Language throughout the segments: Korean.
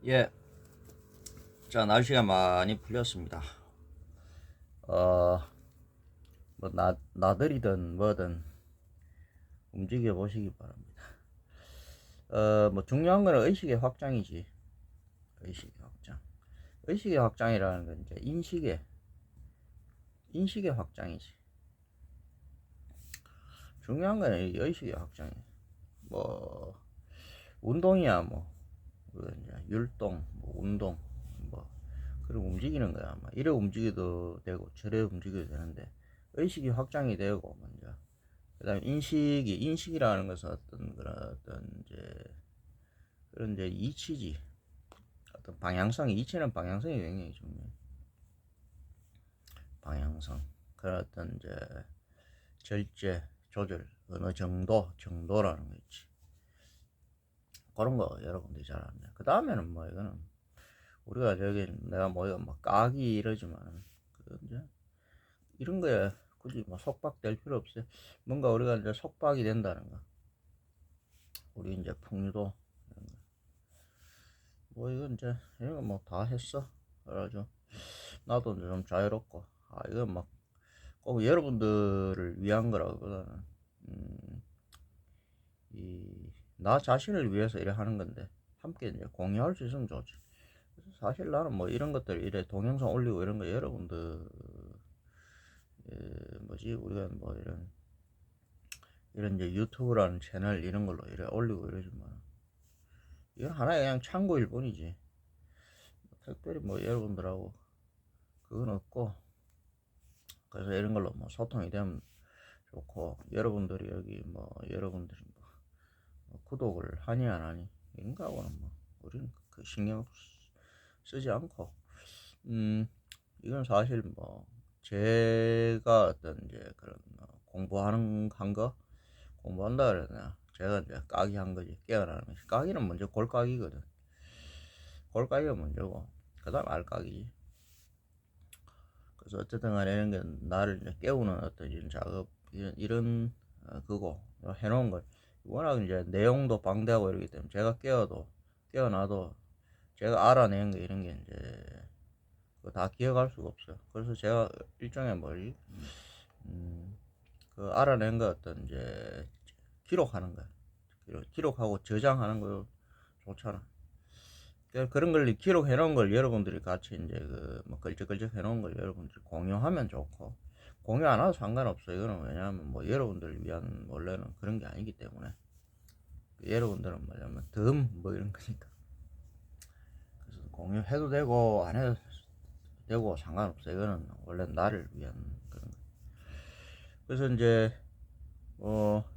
예, 자, 날씨가 많이 풀렸습니다. 나들이든 뭐든 움직여 보시기 바랍니다. 중요한 거는 의식의 확장이지. 의식의 확장. 의식의 확장이라는 건 이제 인식의 확장이지. 중요한 거는 이 의식의 확장이. 뭐, 운동이야, 이제 율동, 운동, 뭐, 그런 움직이는 거야. 이래 움직여도 되고, 저래 움직여도 되는데, 의식이 확장이 되고, 먼저. 그 다음에 인식이라는 것은 어떤 그런 이제 이치지. 어떤 방향성이, 이치는 방향성이 굉장히 중요해. 방향성. 그런 어떤 이제 절제, 조절, 어느 정도라는 거 있지. 그런 거 여러분들이 잘 압니다. 그 다음에는 이거는 우리가 저기 내가 이거 까기 이러지만, 이제 이런 거에 굳이 속박될 필요 없어요. 뭔가 우리가 이제 속박이 된다는 거. 우리 이제 풍류도 이건 이제 이런 거 다 했어. 그래가지고 나도 이제 좀 자유롭고, 이건 꼭 여러분들을 위한 거라기보다는 나 자신을 위해서 이래 하는 건데 함께 이제 공유할 수 있으면 좋지. 그래서 사실 나는 이런 것들 이래 동영상 올리고 이런 거 여러분들 우리가 이런 이제 유튜브라는 채널 이런 걸로 이래 올리고 이러지만 이건 하나의 그냥 참고일 뿐이지. 특별히 여러분들하고 그건 없고, 그래서 이런 걸로 소통이 되면 좋고, 여러분들이 여기 여러분들이 구독을 하니 안 하니 이런 거하고는 우리는 그 신경 쓰지 않고, 이건 사실 제가 어떤 이제 그런 공부하는 거 공부한다 그러나 제가 이제 까기 한 거지. 깨어나는 거지. 까기는 먼저 골까기거든. 골까기가 먼저고 그 다음 알까기지. 그래서 어쨌든 간에 이런 게 나를 이제 깨우는 어떤 이런 작업, 이런 그거 해놓은 걸 워낙 이제 내용도 방대하고 이러기 때문에 제가 깨어나도 제가 알아낸 거 이런 게 이제 그거 다 기억할 수가 없어요. 그래서 제가 일종의 그 알아낸 거 어떤 이제 기록하는 거야. 기록하고 저장하는 거 좋잖아. 그런 걸 기록해 놓은 걸 여러분들이 같이 이제 걸쩍걸쩍 해 놓은 걸 여러분들이 공유하면 좋고, 공유 안 해도 상관없어. 이거는 왜냐하면 여러분들을 위한 원래는 그런 게 아니기 때문에, 여러분들은 뭐냐면 이런 거니까. 그래서 공유해도 되고 안 해도 되고 상관없어. 이거는 원래 나를 위한 그런 거. 그래서 이제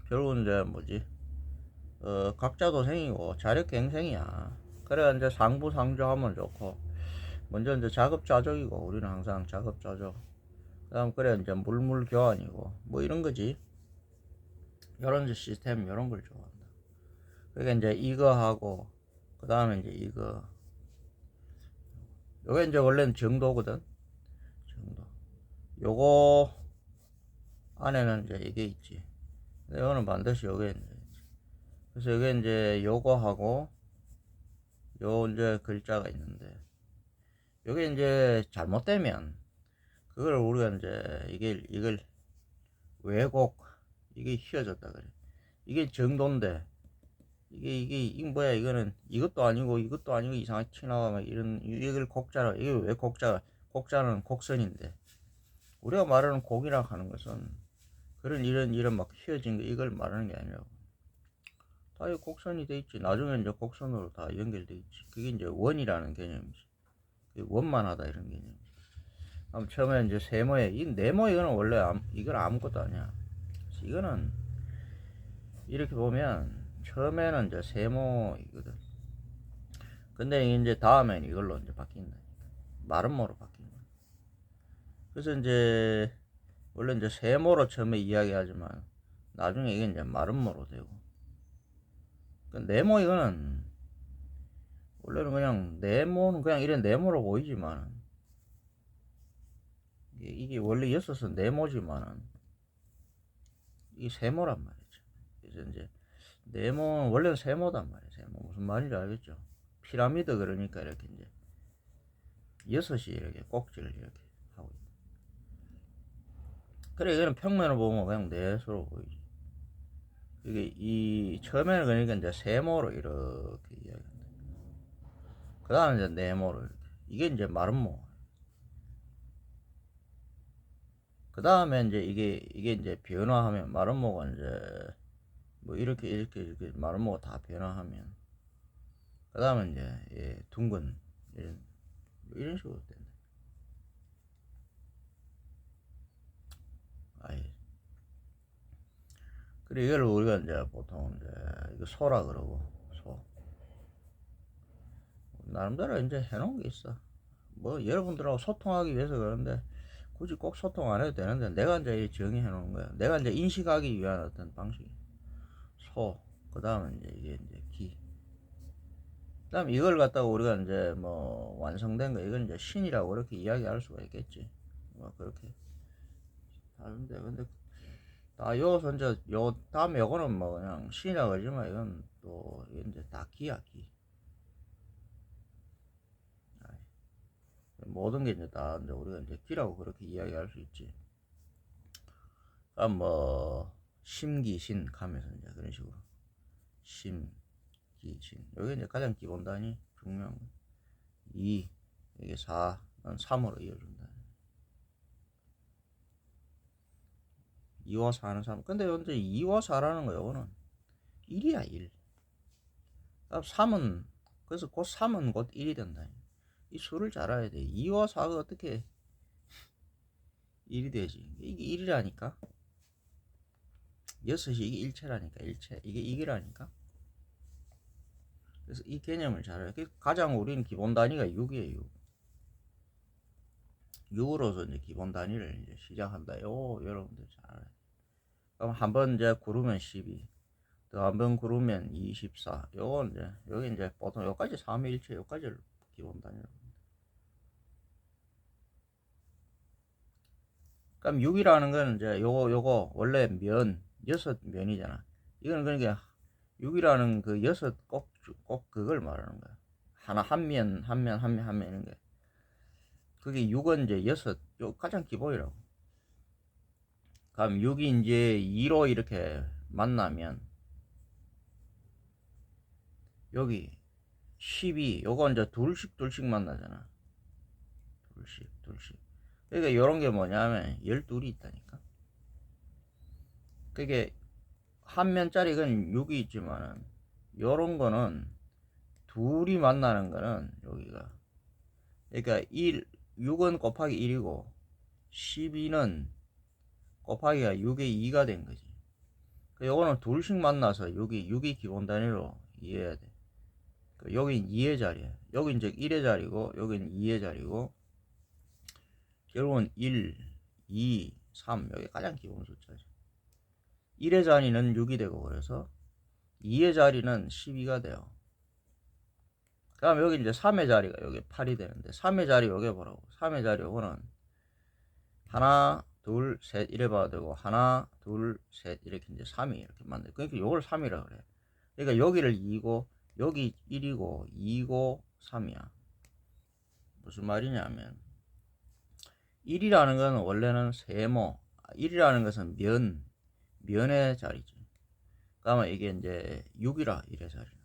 결국은 이제 각자 도생이고 자력갱생이야. 그래 이제 상부상조하면 좋고, 먼저 이제 작업자족이고, 우리는 항상 작업자족. 그다음 그래 이제 물물교환이고 이런 거지. 이런 이제 시스템 이런 걸 좋아한다. 그러니까 이제 이거 하고 그 다음에 이제 이거, 요게 이제 원래는 정도거든. 정도. 요거 안에는 이제 이게 있지. 근데 이거는 반드시 요게 이제 있지. 그래서 요게 이제 요거 하고 요 이제 글자가 있는데, 요게 이제 잘못되면 그걸 우리가 이제 이걸 왜곡, 이게 휘어졌다 그래. 이게 정도인데 이게 뭐야. 이거는 이것도 아니고 이것도 아니고 이상하게 튀나와 이런, 이걸 곡자라. 이게 왜 곡자는 곡선인데, 우리가 말하는 곡이라 하는 것은 그런 이런 막 휘어진 거 이걸 말하는 게 아니라고. 다 곡선이 돼 있지. 나중에 이제 곡선으로 다 연결돼 있지. 그게 이제 원이라는 개념이지. 원만하다 이런 개념이지. 처음에 이제 세모에 이 네모, 이거는 원래 이건 아무것도 아니야. 이거는 이렇게 보면 처음에는 이제 세모이거든. 근데 이제 다음엔 이걸로 이제 바뀐다. 마름모로 바뀐 거야. 그래서 이제 원래 이제 세모로 처음에 이야기하지만 나중에 이게 이제 마름모로 되고. 그 네모, 이거는 원래는 그냥 네모는 그냥 이런 네모로 보이지만 이게 원래 였어서 네모지만은 이게 세모란 말이죠. 그래서 이제 네모는 원래는 세모단 말이에요. 세모 무슨 말인지 알겠죠? 피라미드 그러니까 이렇게 이제 6이 이렇게 꼭지를 이렇게 하고 있다. 그래 이거는 평면을 보면 그냥 넷으로 보이지. 이게 이 처음에는 그러니까 이제 세모로 이렇게 이야기한다. 그 다음에 이제 네모로 이렇게. 이게 이제 마름모. 그 다음에 이제 이게 이제 변화하면 마름모가 이제 뭐 이렇게 마름모가 다 변화하면 그 다음에 이제 예, 둥근 이런 식으로 된다. 아이. 그래 이걸 우리가 이제 보통 이제 이거 소라 그러고 소. 나름대로 이제 해놓은 게 있어. 뭐 여러분들하고 소통하기 위해서 그런데 굳이 꼭 소통 안 해도 되는데 내가 이제 정의해 놓은 거야. 내가 이제 인식하기 위한 어떤 방식. 소. 그 다음에 이제 이게 이제 기. 그 다음 이걸 갖다가 우리가 이제 뭐 완성된 거 이건 이제 신이라고 그렇게 이야기할 수가 있겠지. 뭐 그렇게 하는데 근데 다 여기서 이제 요 다음에 요거는 뭐 그냥 신이라고 그러지만 이건 또 이건 이제 다 기야 기. 모든 게 이제 다 이제 우리가 이제 기라고 그렇게 이야기할 수 있지. 뭐 심기신 가면서 이제 그런 식으로 심기신 여기 이제 가장 기본 단위 중요한 거 2 이게 4는 3으로 이어준다. 2와 4는 3. 근데 현재 2와 4라는 거 요거는 1이야 1. 3은 그래서 곧 3은 곧 1이 된다. 이 수를 잘 알아야 돼. 2와 4가 어떻게 1이 되지? 이게 1이라니까. 6이 이게 일체라니까. 일체 이게 이기라니까. 그래서 이 개념을 잘 알아야 돼. 가장 우리는 기본 단위가 6이에요. 6으로서 이제 기본 단위를 이제 시작한다요. 여러분들 잘 알아요. 그럼 한번 이제 구르면 12. 또 한번 구르면 24. 요건 이제 여기 이제 보통 여기까지 3의 일체 여기까지를 기본 단위로. 그럼 6이라는 거는 이제 요거 원래 면 6면이잖아. 이거는 그러니까 6이라는 그 6 꼭 그걸 말하는 거야. 하나 한 면 이런 게. 그게 6은 이제 6 요 가장 기본이라고. 그럼 6이 이제 2로 이렇게 만나면 여기 12 요거 이제 둘씩 만나잖아. 둘씩. 그러니까 요런 게 뭐냐면 12이 있다니까. 그게 한 면짜리는 6이 있지만은 요런 거는 둘이 만나는 거는 여기가 그러니까 6은 곱하기 1이고 12는 곱하기가 6의 2가 된 거지. 요거는 둘씩 만나서 6이 기본 단위로 이해해야 돼. 여긴 2의 자리야. 여긴 이제 1의 자리고 여긴 2의 자리고 결국은 1, 2, 3 여기 가장 기본 숫자죠. 1의 자리는 6이 되고 그래서 2의 자리는 12가 돼요. 그 다음 여기 이제 3의 자리가 여기 8이 되는데 3의 자리 여기 보라고. 3의 자리 요거는 하나 둘 셋 이래 봐도 되고 하나 둘 셋 이렇게 이제 3이 이렇게 만들. 그러니까 요걸 3이라 그래. 그러니까 여기를 2고 여기 1이고 2고 3이야. 무슨 말이냐면 1이라는 건 원래는 세모 1이라는 것은 면의 자리지. 그러면 이게 이제 6이라 1의 자리는.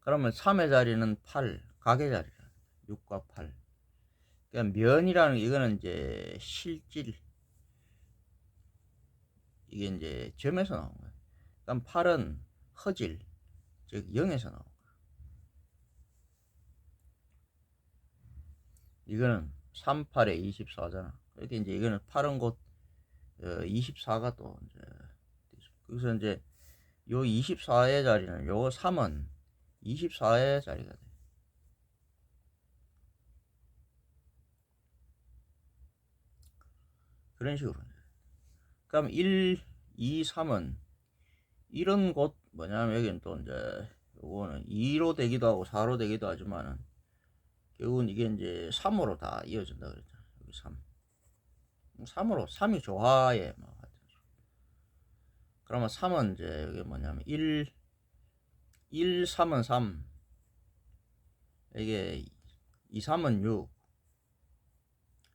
그러면 3의 자리는 8 각의 자리라. 6과 8. 그러니까 면이라는 이거는 이제 실질 이게 이제 점에서 나온 거야. 그럼 8은 허질 즉 0에서 나온 거야. 이거는 3, 8에 24잖아. 그러니까 이제 이거는 8은 곧 24가 또 이제 그래서 이제 요 24의 자리는 요 3은 24의 자리가 돼. 그런 식으로. 그럼 1, 2, 3은 이런 곳 뭐냐면 여기는 또 이제 요거는 2로 되기도 하고 4로 되기도 하지만은 결국은 이게 이제 3으로 다 이어진다 그랬잖아. 여기 3. 3으로 3이 조화에 뭐 하여튼. 그러면 3은 이제 여기 뭐냐면 1, 3은 3. 이게 2, 3은 6,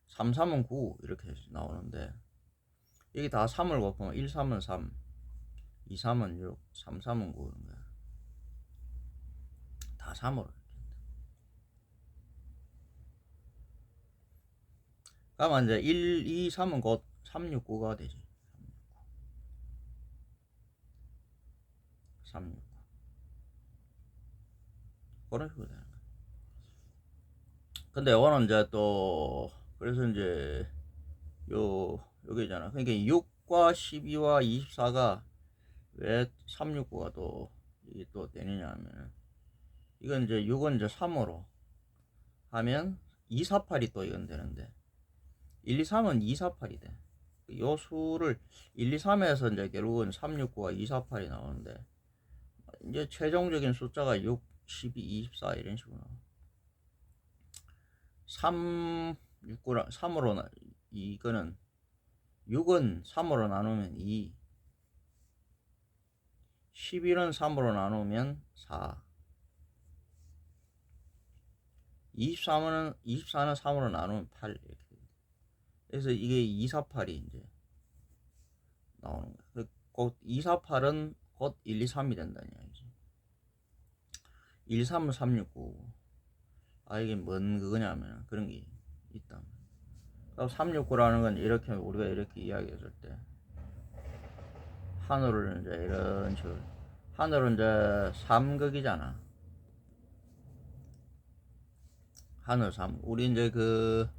3, 3은 9 이렇게 나오는데 이게 다 3을 곱하면 1, 3은 3, 2, 3은 6, 3, 3은 9 이런 거야. 다 3으로. 그러면 이제 1, 2, 3은 곧 3, 6, 9가 되지. 3, 6, 9. 그런 식으로 되는 거야. 근데 이거는 이제 또 그래서 이제 여기 있잖아. 그러니까 6과 12와 24가 왜 3, 6, 9가 또 이게 또 되느냐 하면 이건 이제 6은 이제 3으로 하면 2, 4, 8이 또 이건 되는데 1, 2, 3은 2, 4, 8이 돼. 요 수를 1, 2, 3에서 이제 결국은 3, 6, 9가 2, 4, 8이 나오는데 이제 최종적인 숫자가 6, 12, 24 이런 식으로 나와. 3, 6, 9랑 3으로 이거는 6은 3으로 나누면 2, 11은 3으로 나누면 4, 24는 3으로 나누면 8 이렇게. 그래서 이게 248이 이제 나오는 거야. 곧 248은 곧 1, 2, 3이 된다는 이야기지. 1, 3은 3, 6, 9. 아 이게 뭔 그거냐면 그런 게 있다. 3, 6, 9라는 건 이렇게 우리가 이렇게 이야기했을 때 하늘을 이제 이런 식으로 하늘은 이제 삼극이잖아. 하늘 삼. 우리 이제 그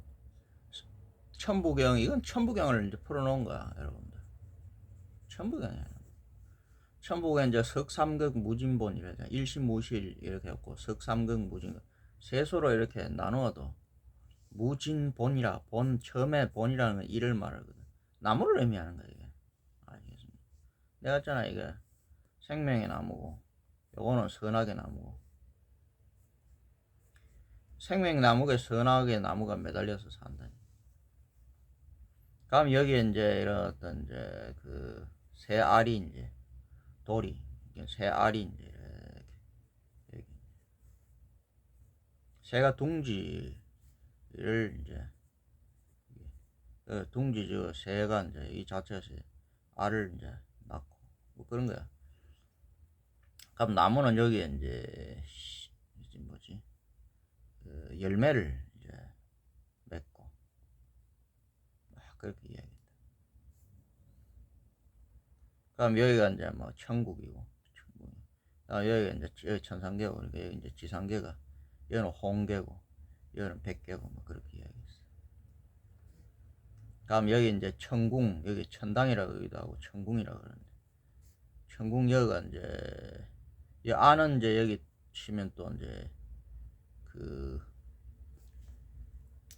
천부경 이건 천부경을 이제 풀어놓은 거야 여러분들. 천부경이야. 천부경 이제 석삼극 무진본이라 잖아. 일신무실 이렇게 했고 석삼극 무진본 세수로 이렇게 나누어도 무진본이라 본 처음에 본이라는 건 일을 말하거든. 나무를 의미하는 거야 이게. 알겠습니다. 내가 했잖아 이게 생명의 나무고 요거는 선악의 나무고 생명나무에 선악의 나무가 매달려서 산다. 그럼 여기에 이제 이런 어떤 이제 그 새 알이 이제 돌이 새 알이 이제 이렇게 여기 새가 둥지를 이제 둥지죠. 새가 이제 이 자체에서 알을 이제 낳고 뭐 그런 거야. 그럼 나무는 여기에 이제 뭐지 그 열매를 이제 맺고 그렇게 이야기했다. 그럼 여기가 이제 뭐 천국이고 여기가 이제 여기 천상계고 그러니까 여기 이제 지상계가 여기는 홍계고 여기는 백계고 뭐 그렇게 이야기했어. 다음 여기 이제 천궁 여기 천당이라고 하기도 하고 천궁이라고 그러는데 천궁 여기가 이제 이 안은 이제 여기 치면 또 이제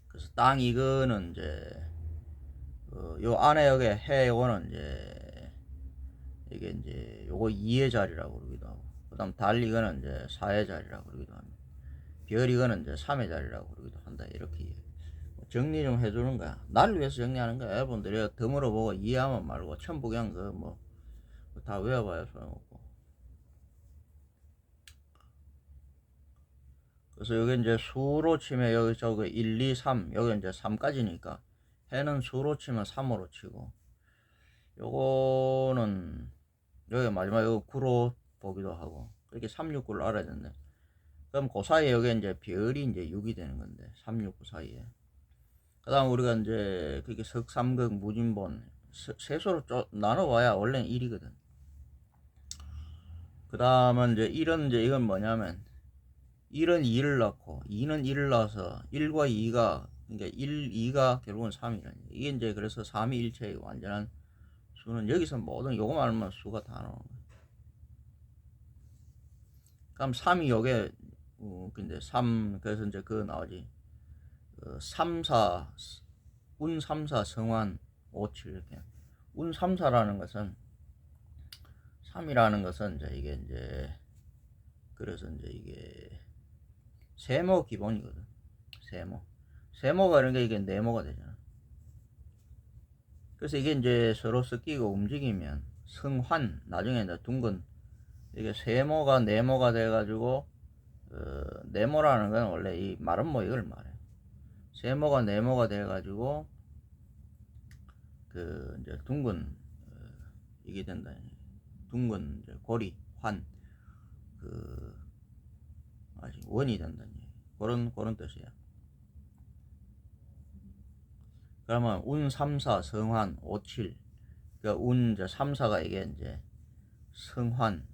그래서 땅 이거는 이제 요 안에 여기 해 요거는 이제 이게 이제 요거 2의 자리라고 그러기도 하고 그다음 달 이거는 이제 4의 자리라고 그러기도 합니다. 별 이거는 이제 3의 자리라고 그러기도 한다. 이렇게 정리 좀 해주는 거야. 나를 위해서 정리하는 거야. 여러분들이 덤으로 보고 이해하면 말고 천부경 그 뭐 다 외워봐야 소용없고. 그래서 여기 이제 수로 치면 여기 저기 1, 2, 3 여기 이제 3까지니까 해는 수로 치면 3으로 치고 요거는 여기 마지막 여기 9로 보기도 하고 그렇게 3, 6, 9를 알아야 되는데 그럼 그 사이에 여기 이제 별이 이제 6이 되는 건데 3, 6, 9 사이에 그 다음 우리가 이제 그렇게 석삼극 무진본 세수로 나눠봐야 원래는 1이거든. 그 다음은 이제 1은 이제 이건 뭐냐면 1은 2를 낳고 2는 1을 낳아서 1과 2가 그러니까 1, 2가 결국은 3이라는 이게 이제 그래서 3이 일체의 완전한 수는 여기서 모든 요거 말하면 수가 다 나오는 거야. 그럼 3이 요게 근데 3 그래서 이제 그거 나오지 3, 4 운 3, 4 성환 5, 7 이렇게 운 3, 4라는 것은 3이라는 것은 이제 이게 이제 그래서 이제 이게 세모 기본이거든. 세모가 이런 게 이게 네모가 되잖아. 그래서 이게 이제 서로 섞이고 움직이면 성환 나중에 이제 둥근 이게 세모가 네모가 돼가지고 네모라는 건 원래 이 마른 모 이걸 말해. 세모가 네모가 돼가지고 그 이제 둥근 이게 된다. 둥근 이제 고리 환 그 아직 원이 된다니 그런 뜻이야. 그러면 운 3사 성환 5, 7 그러니까 운 이제 3사가 이게 이제 성환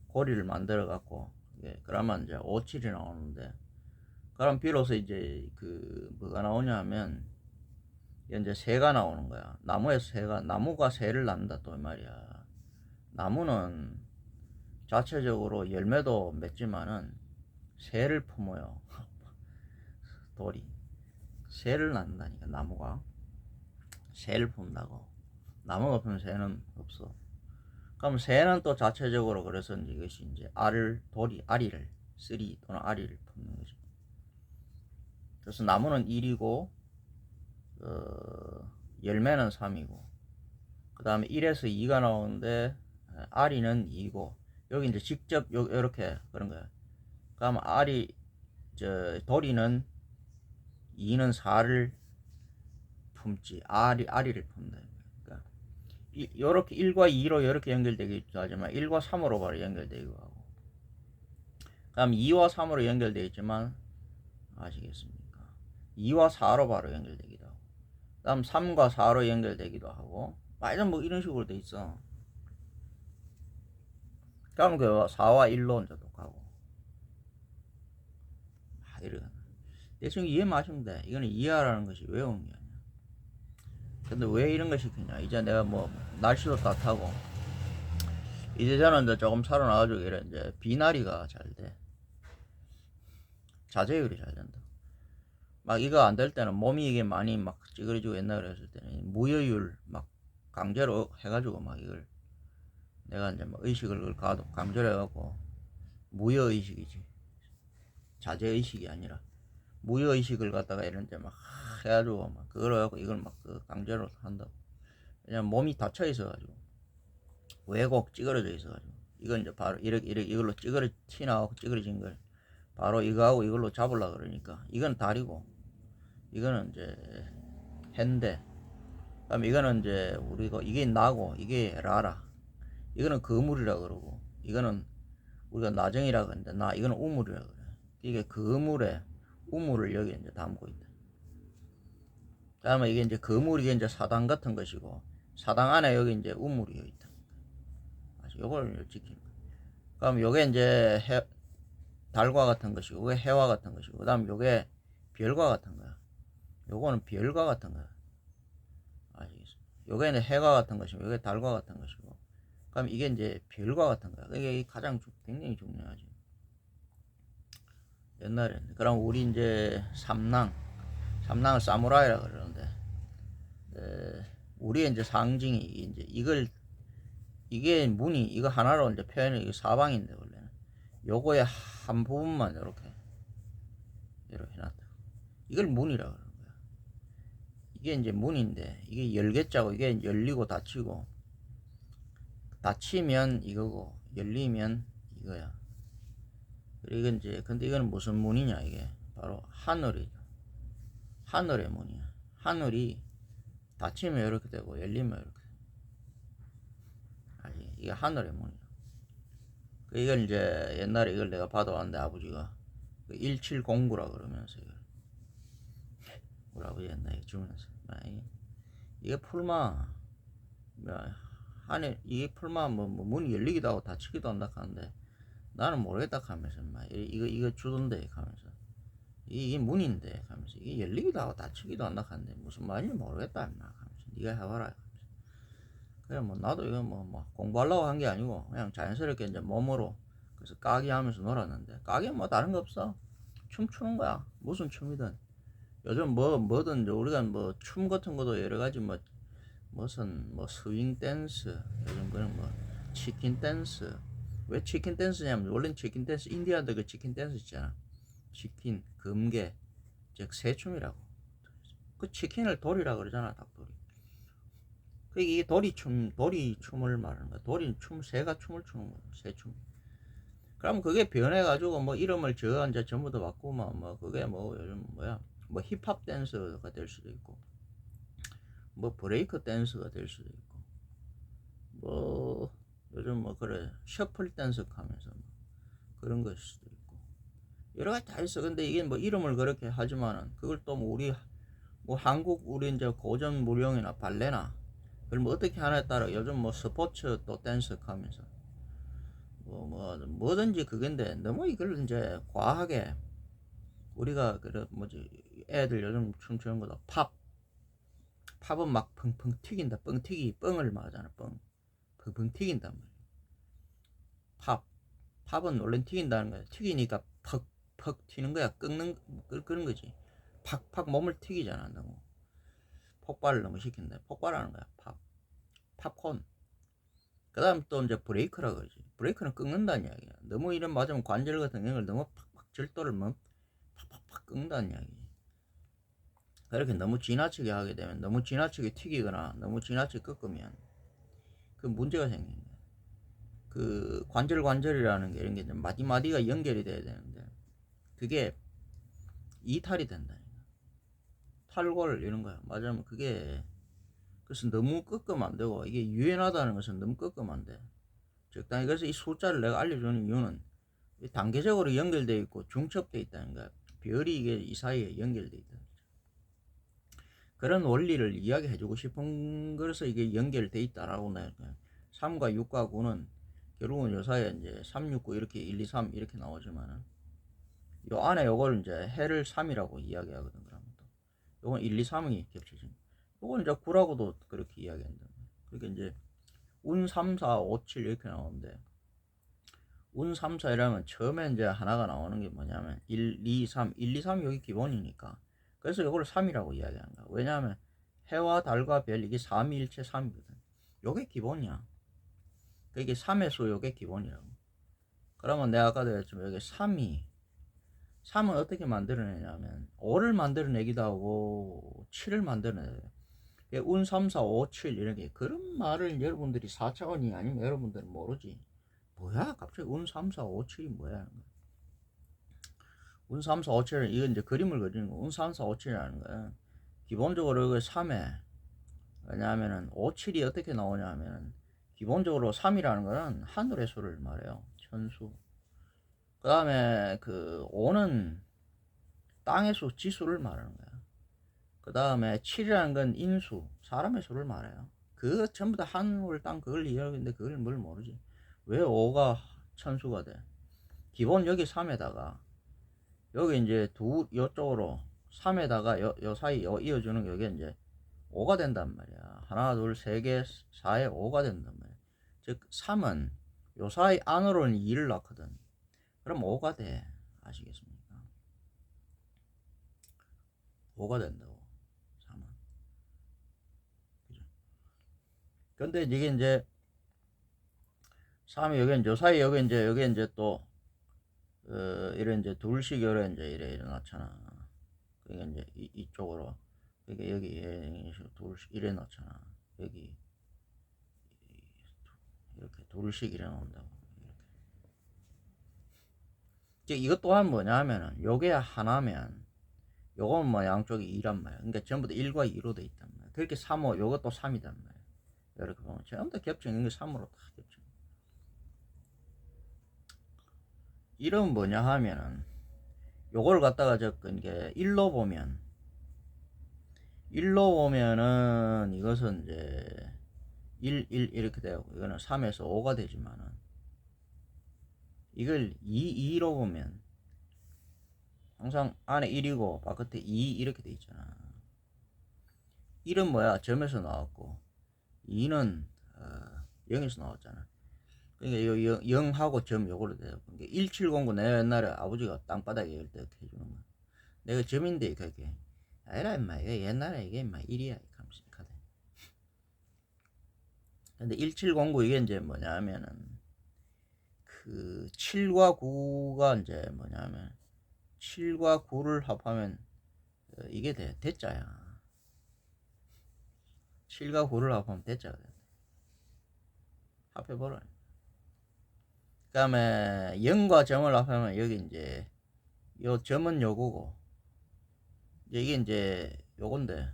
고리를 만들어 갖고 그러면 이제 5, 7이 나오는데 그럼 비로소 이제 그 뭐가 나오냐면 이제 새가 나오는 거야. 나무에서 새가 나무가 새를 낳는다 또 이 말이야. 나무는 자체적으로 열매도 맺지만은 새를 품어요. 돌이 새를 낳는다니까. 나무가 새를 품는다고. 나무가 없으면 새는 없어. 그럼 새는 또 자체적으로 그래서 이것이 이제 아리를 쓰리 또는 아리를 품는 거지. 그래서 나무는 1이고 열매는 3이고 그 다음에 1에서 2가 나오는데 아리는 2고 여기 이제 직접 요렇게 그런 거야. 그럼 도리는 2는 4를 품지 아리를 품다. 그러니까 요렇게 1과 2로 이렇게 연결되기도 하지만 1과 3으로 바로 연결되기도 하고 그다음 2와 3으로 연결되어 있지만 아시겠습니까? 2와 4로 바로 연결되기도 하고 그다음 3과 4로 연결되기도 하고 하여튼 뭐 이런 식으로 돼 있어. 그럼 그 4와 1로 이제 또 가고 이런 대충 이해만 하시면 돼. 이거는 이해하라는 것이 외우는 게 아니야. 근데 왜 이런 걸 시키냐? 이제 내가 뭐 날씨도 따뜻하고 이제 저는 이제 조금 살아나가지고 이래 이제 비나리가 잘 돼. 자제율이 잘 된다. 막 이거 안 될 때는 몸이 이게 많이 막 찌그러지고 옛날에 했을 때는 무여율 막 강제로 해가지고 막 이걸 내가 이제 막 의식을 강제로 해갖고 무여의식이지. 자제의식이 아니라 무여의식을 갖다가 이런 데 막 해가지고 막 그걸 해갖고 이걸 막 강제로 한다고. 왜냐면 몸이 닫혀 있어가지고 왜곡 찌그러져 있어가지고 이건 이제 바로 이렇게 이걸로 튀나가고 찌그러진 걸 바로 이거하고 이걸로 잡으려고 그러니까 이건 다리고 이거는 이제 해인데 그럼 이거는 이제 우리가 이게 나고 이게 라라 이거는 거물이라 그러고 이거는 우리가 나정이라 그러는데 이거는 우물이라 그래. 이게 거물에 우물을 여기 이제 담고 있다. 다음에 이게 이제 거물이 이제 사당 같은 것이고 사당 안에 여기 이제 우물이 있다. 요걸 지키는 거야. 그럼 요게 이제 달과 같은 것이고 요게 해와 같은 것이고 그 다음 요게 별과 같은 거야. 요거는 별과 같은 거야. 아시겠어? 요게 이제 해가 같은 것이고 요게 달과 같은 것이고 그럼 이게 이제 별과 같은 거야. 이게 가장 굉장히 중요하지. 옛날에는 그럼 우리 이제 삼랑을 사무라이라 그러는데 우리의 이제 상징이 이제 이게 무늬 이거 하나로 이제 표현이 이게 사방인데 원래는 요거의 한 부분만 이렇게 해놨다. 이걸 무늬라 그러는 거야. 이게 이제 무늬인데 이게 열개자고 이게 열리고 닫히면 이거고 열리면 이거야. 그리고 이제 근데 이거는 무슨 무늬냐 이게 바로 하늘의 무늬야. 하늘이 닫히면 이렇게 되고 열리면 이렇게 돼. 이게 하늘의 무늬야. 이걸 이제 옛날에 이걸 내가 받아왔는데 아버지가 1709라 그러면서 이걸 우리 아버지 옛날에 주면서 이게 풀마 안에 이게 풀마 뭐 문이 열리기도 하고 닫히기도 한다 하는데 나는 모르겠다 하면서 이거 주던데 하면서 이게 문인데 하면서 이게 열리기도 하고 닫히기도 한다 하는데 무슨 말인지 모르겠다 하면서 네가 해봐라. 그래 뭐 나도 이거 뭐 공부하려고 한 게 아니고 그냥 자연스럽게 이제 몸으로 그래서 까기 하면서 놀았는데 까기 뭐 다른 거 없어. 춤추는 거야. 무슨 춤이든 요즘 뭐든 이제 우리가 뭐 춤 같은 것도 여러 가지 무슨 스윙 댄스 요즘 그런 치킨 댄스 왜 치킨 댄스냐면 원래는 치킨 댄스 인디아도 그 치킨 댄스 있잖아. 치킨 금괴 즉 새춤이라고. 그 치킨을 돌이라 그러잖아. 닭돌이. 이게 도리춤을 말하는 거야. 도리는 새가 춤을 추는 거야. 새춤. 그럼 그게 변해가지고 뭐 이름을 저 이제 전부 다 바꾸면 뭐 그게 뭐 요즘 뭐야 뭐 힙합 댄스가 될 수도 있고 뭐 브레이크 댄스가 될 수도 있고 뭐 요즘 뭐 그래 셔플 댄스 하면서 뭐 그런 것일 수도 있고 여러 가지 다 있어. 근데 이게 뭐 이름을 그렇게 하지만은 그걸 또 뭐 우리 뭐 한국 우리 이제 고전 무용이나 발레나 그걸 뭐 어떻게 하냐에 따라 요즘 뭐 스포츠 또 댄스 하면서 뭐 뭐든지 그건데 너무 이걸 이제 과하게 우리가 그래 뭐지 애들 요즘 춤추는 거다 팝은 막 펑펑 튀긴다. 뻥튀기 뻥을 말하잖아. 펑펑 튀긴단 말이야. 팝은 원래 튀긴다는 거야. 튀기니까 퍽퍽 튀는 거야. 그런 거지. 팍팍 몸을 튀기잖아. 너무 폭발을 너무 시킨다. 폭발하는 거야. 팝콘. 그 다음 또 이제 브레이크라 그러지. 브레이크는 끊는다는 이야기야. 너무 이런 맞으면 관절 같은 걸 너무 팍팍 절도를 뭐 팍팍팍 끊는다는 이야기지. 그렇게 너무 지나치게 하게 되면 너무 지나치게 튀기거나 너무 지나치게 꺾으면 그 문제가 생기는 거야. 그 관절이라는 게 이런 게 마디마디가 연결이 돼야 되는데 그게 이탈이 된다. 탈골 이런 거야. 맞으면 그게 그래서 너무 꺾으면 안 되고 이게 유연하다는 것은 너무 꺾으면 안 돼. 적당히 그래서 이 숫자를 내가 알려주는 이유는 단계적으로 연결되어 있고 중첩되어 있다는 거야. 별이 이게 이 사이에 연결되어 있다. 그런 원리를 이야기해주고 싶은 거라서 이게 연결되어 있다라고 내가 3과 6과 9는 결국은 요 사이에 이제 3, 6, 9 이렇게 1, 2, 3 이렇게 나오지만은 요 안에 요걸 이제 해를 3이라고 이야기하거든. 그러면 또 요건 1, 2, 3이 겹쳐진. 요건 이제 9라고도 그렇게 이야기한다. 그러니까 이제 운 3, 4, 5, 7 이렇게 나오는데 운 3, 4 이라면 처음에 이제 하나가 나오는 게 뭐냐면 1, 2, 3, 1, 2, 3 여기 기본이니까 그래서 이걸 3이라고 이야기하는 거야. 왜냐하면 해와 달과 별 이게 3일체 3이거든. 요게 기본이야. 그게 3의 수 요게 기본이라고. 그러면 내가 아까도 했지만 여기 3은 어떻게 만들어내냐면 5를 만들어내기도 하고 7을 만들어내요. 운 3, 4, 5, 7 이렇게 그런 말을 여러분들이 4차원이 아니면 여러분들은 모르지. 뭐야 갑자기 운 3, 4, 5, 7이 뭐야. 운 3, 4, 5, 7은 이건 이제 그림을 그리는 거. 운 3, 4, 5, 7이라는 거야. 기본적으로 그 3에 왜냐하면은 5, 7이 어떻게 나오냐 하면은 기본적으로 3이라는 거는 하늘의 수를 말해요. 천수. 그 다음에 그 5는 땅의 수, 지수를 말하는 거야. 그 다음에 7이라는 건 인수, 사람의 수를 말해요. 그 전부 다 하늘, 땅 그걸 이야기하는데 그걸 뭘 모르지. 왜 5가 천수가 돼? 기본 여기 3에다가 여기 이제 요쪽으로 3에다가 요 사이 이어주는 게 여기 이제 5가 된단 말이야. 하나, 둘, 세 개, 4에 5가 된단 말이야. 즉 3은 요 사이 안으로는 2를 넣거든. 그럼 5가 돼. 아시겠습니까? 5가 된다고. 3은. 그죠? 근데 이게 이제 3이 여기 이제 요 사이 여기 이제 또 이런 이제 둘씩 이래 이제 이래 일어났잖아. 그러니까 이제 이쪽으로 그러니까 여기 둘씩 이래 놓잖아. 여기 이렇게 둘씩 이래 놓는다고. 이렇게. 이것 또한 뭐냐 하면은 요게 하나면 요건 뭐 양쪽이 2란 말이야. 그러니까 전부 다 1과 2로 돼 있단 말이야. 그렇게 3, 5 요것도 3이단 말이야. 이렇게 보면 전부 다 겹쳐 있는 게 3으로 다 겹쳐. 이런 뭐냐 하면은 요걸 갖다가 적은 게 1로 보면은 이것은 이제 1 이렇게 되고 이거는 3에서 5가 되지만은 이걸 2로 보면 항상 안에 1이고 바깥에 2 이렇게 돼 있잖아. 1은 뭐야? 점에서 나왔고 2는 0에서 나왔잖아. 그러니까 0하고 점 요거로 돼요. 그러니까 1709 내가 옛날에 아버지가 땅바닥에 이럴 때 이렇게 해주는 거야. 내가 점인데 그게 아니라 임마 이게 옛날에 이게 임마 1이야 감식하대. 근데 1709 이게 이제 뭐냐면은 그 7과 9가 이제 뭐냐면 7과 9를 합하면 이게 돼. 대자야. 7과 9를 합하면 대자가 돼. 합해보라. 그다음에 영과 점을 합하면 여기 이제 요 점은 요거고 이제 이게 이제 요건데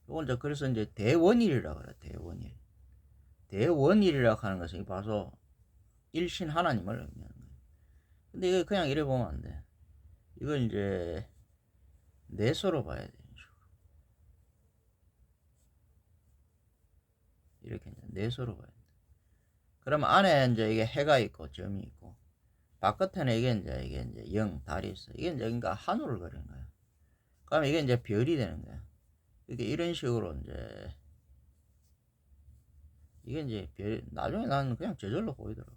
요건 이제 그래서 이제 대원일이라 그래. 대원일. 대원일이라고 하는 것은 봐서 일신 하나님을 의미하는 거예요. 근데 이거 그냥 이래 보면 안 돼. 이건 이제 내서로 봐야 돼. 이렇게 이제 내서로 봐야 돼. 그러면 안에 이제 이게 해가 있고 점이 있고 바깥에는 이게 이제 영 달이 있어. 이게 이제 그러니까 하늘을 그리는 거야. 그러면 이게 이제 별이 되는 거야. 이렇게 이런 식으로 이제 이게 이제 별 나중에 나는 그냥 저절로 보이더라고.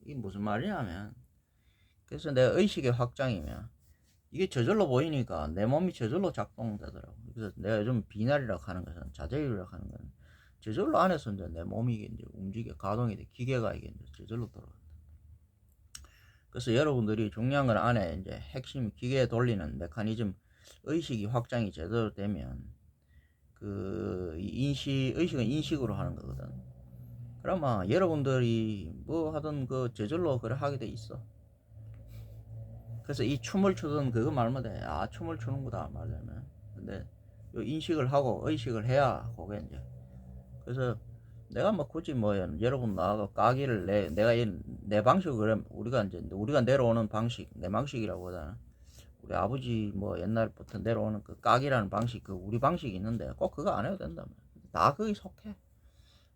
이게 무슨 말이냐면 그래서 내 의식의 확장이면 이게 저절로 보이니까 내 몸이 저절로 작동되더라고. 그래서 내가 요즘 비날이라고 하는 것은 자제율이라고 하는 건 저절로 안에서 이제 내 몸이 이제 움직여 가동이 돼. 기계가 이게 이제 저절로 돌아간다. 그래서 여러분들이 중요한 건 안에 이제 핵심 기계 돌리는 메커니즘 의식이 확장이 제대로 되면 그 의식은 인식으로 하는 거거든. 그러면 여러분들이 뭐 하든 그 저절로 그래 하게 돼 있어. 그래서 이 춤을 추던 그거 말면 돼. 아, 춤을 추는구나 말하면. 근데 요 인식을 하고 의식을 해야 그게 이제. 그래서 내가 뭐 굳이 뭐 여러분 나하고 까기를 내가 내 방식으로 그럼 우리가 내려오는 방식 내 방식이라고 하잖아. 우리 아버지 뭐 옛날부터 내려오는 그 까기라는 방식 그 우리 방식이 있는데 꼭 그거 안 해도 된다. 다 거기 속해.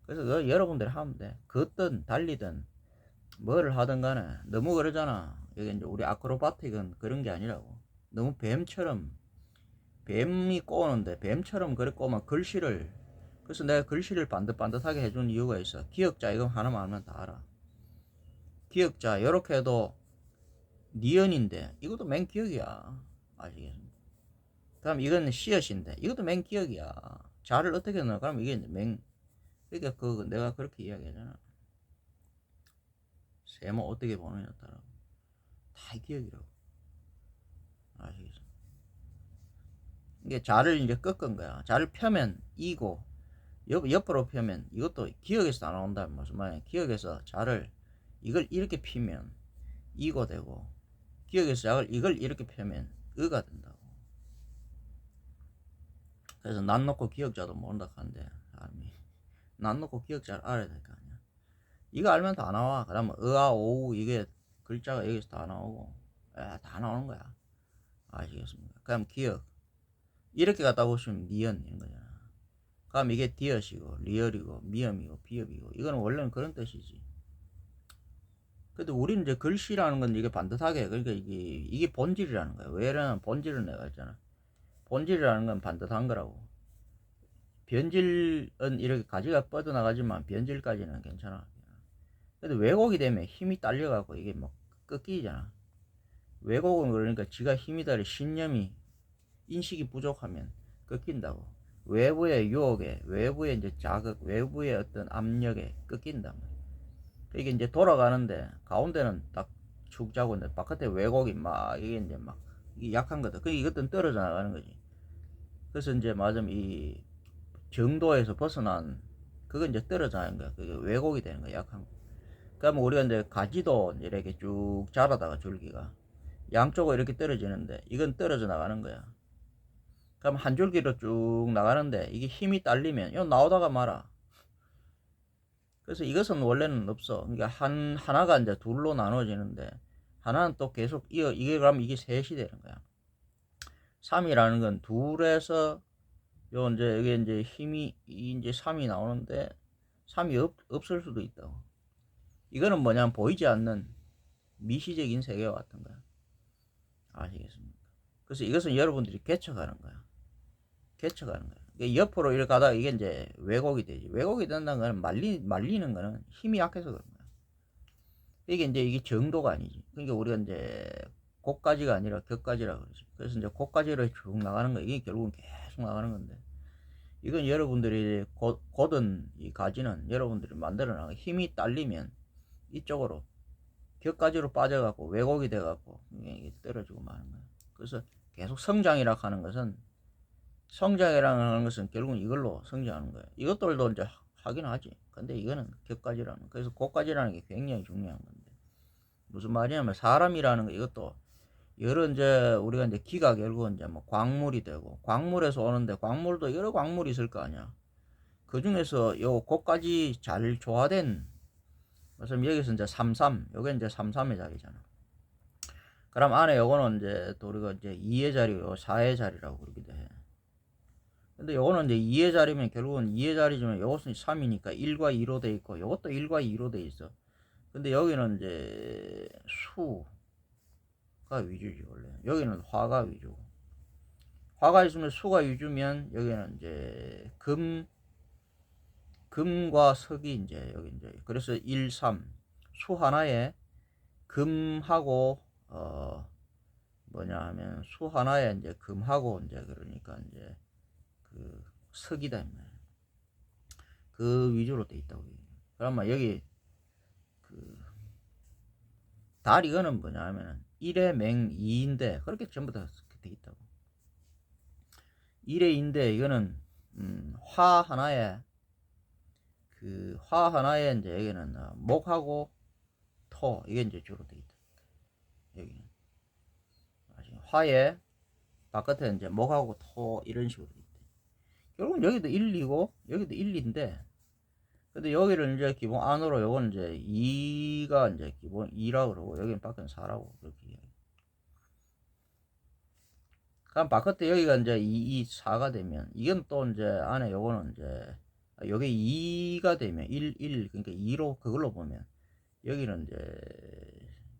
그래서 그 여러분들이 하면 돼. 걷든 달리든 뭐를 하든 간에 너무 그러잖아. 여기 이제 우리 아크로바틱은 그런 게 아니라고. 너무 뱀이 꼬는데 뱀처럼 그래 꼬면 글씨를 그래서 내가 글씨를 반듯반듯하게 해준 이유가 있어. 기역자 이거 하나만 알면 다 알아. 기역자 요렇게 해도 니은인데 이것도 맨 기역이야. 아시겠습니까? 그럼 이건 씨앗인데 이것도 맨 기역이야. 자를 어떻게 넣어? 그럼 이게 맨 그러니까 그 내가 그렇게 이야기하잖아. 세모 어떻게 보느냐에 따라 다 기억이라고. 아시겠어? 이게 자를 이제 꺾은 거야. 자를 펴면 이고 옆으로 펴면 이것도 기억에서 다 나온다. 무슨 말이야? 기억에서 자를 이걸 이렇게 피면 이고 되고 기억에서 자를 이걸 이렇게 펴면 의가 된다고. 그래서 난 놓고 기억자도 모른다 하는데 난 놓고 기억자를 알아야 될 거 아니야. 이거 알면 다 나와. 그러면 의아 오우 이게 글자가 여기서 다 나오고 다 나오는 거야. 아시겠습니까? 그럼 기억 이렇게 갖다 보시면 니은 이런 거잖아. 그럼 이게 디엇이고 리얼이고 미음이고 비읍이고 이거는 원래는 그런 뜻이지. 근데 우리는 이제 글씨라는 건 이게 반듯하게 그러니까 이게 본질이라는 거야. 왜냐면 본질은 내가 했잖아. 본질이라는 건 반듯한 거라고. 변질은 이렇게 가지가 뻗어나가지만 변질까지는 괜찮아. 근데 왜곡이 되면 힘이 딸려갖고 이게 막 꺾이잖아. 왜곡은 그러니까 지가 힘이 달려 신념이 인식이 부족하면 꺾인다고. 외부의 유혹에, 외부의 이제 자극, 외부의 어떤 압력에 꺾인다. 이게 이제 돌아가는데 가운데는 딱 축 자고 있는데 바깥에 왜곡이 막 이게 이제 막 이게 약한 거다. 그 이것들은 떨어져 나가는 거지. 그래서 이제 맞으면 이 정도에서 벗어난 그건 이제 떨어져 나가는 거야. 그게 왜곡이 되는 거야. 약한 거. 그러면 우리가 이제 가지도 이렇게 쭉 자라다가 줄기가 양쪽으로 이렇게 떨어지는데 이건 떨어져 나가는 거야. 그럼 한 줄기로 쭉 나가는데 이게 힘이 딸리면 이거 나오다가 말아. 그래서 이것은 원래는 없어. 그러니까 하나가 이제 둘로 나눠지는데 하나는 또 계속 이게 그러면 이게 셋이 되는 거야. 3이라는 건 둘에서 요 이제 이게 이제 힘이 이제 3이 나오는데 3이 없을 수도 있다고. 이거는 뭐냐면 보이지 않는 미시적인 세계와 같은 거야. 아시겠습니까? 그래서 이것은 여러분들이 개척하는 거야. 개척하는 거야. 옆으로 이렇게 가다가 이게 이제 왜곡이 되지. 왜곡이 된다는 거는 말리는 거는 힘이 약해서 그런 거야. 이게 정도가 아니지. 그러니까 우리가 이제 곡가지가 아니라 격가지라 그러지. 그래서 이제 곡가지로 쭉 나가는 거 이게 결국은 계속 나가는 건데 이건 여러분들이 곧은 이 가지는 여러분들이 만들어 나가 힘이 딸리면 이쪽으로 격가지로 빠져갖고 왜곡이 돼갖고 이게 떨어지고 마는 거야. 그래서 계속 성장이라 하는 것은 성장이라는 것은 결국은 이걸로 성장하는 거예요. 이것들도 이제 하긴 하지. 근데 이거는 격가지라는 그래서 곡가지라는 게 굉장히 중요한 건데 무슨 말이냐면 사람이라는 거 이것도 여러 이제 우리가 이제 기가 결국은 이제 뭐 광물이 되고 광물에서 오는데 광물도 여러 광물이 있을 거 아니야. 그 중에서 요 곡까지 잘 조화된 무슨 여기서 이제 33 요게 이제 33의 자리잖아. 그럼 안에 요거는 이제 또 우리가 이제 2의 자리고 4의 자리라고 그러기도 해. 근데 요거는 이제 2의 자리면 결국은 2의 자리지만 요것은 3이니까 1과 2로 돼 있고 요것도 1과 2로 돼 있어. 근데 여기는 이제 수가 위주지 원래. 여기는 화가 위주고. 화가 있으면 수가 위주면 여기는 이제 금과 석이 이제 여기 이제 그래서 1, 3 수 하나에 금하고 뭐냐 하면 수 하나에 이제 금하고 이제 그러니까 이제 그 석이다 그 위주로 돼 있다고. 그러면 여기 그 달 이거는 뭐냐 하면은 1의 맹 2인데 그렇게 전부 다 돼 있다고. 1의 2인데 이거는 화 하나에 그 화 하나에 이제 여기는 목하고 토 이게 이제 주로 돼 있다. 여기는 화에 바깥에 이제 목하고 토 이런 식으로 돼 있다. 결국은 여기도 1이고 여기도 1인데 근데 여기를 이제 기본 안으로 요건 이제 2가 이제 기본 2라고 그러고 여기는 밖에는 4라고 그렇게 이야기. 그럼 바깥에 여기가 이제 2, 4가 되면 이건 또 이제 안에 요거는 이제 여기 2가 되면 1 그러니까 2로 그걸로 보면 여기는 이제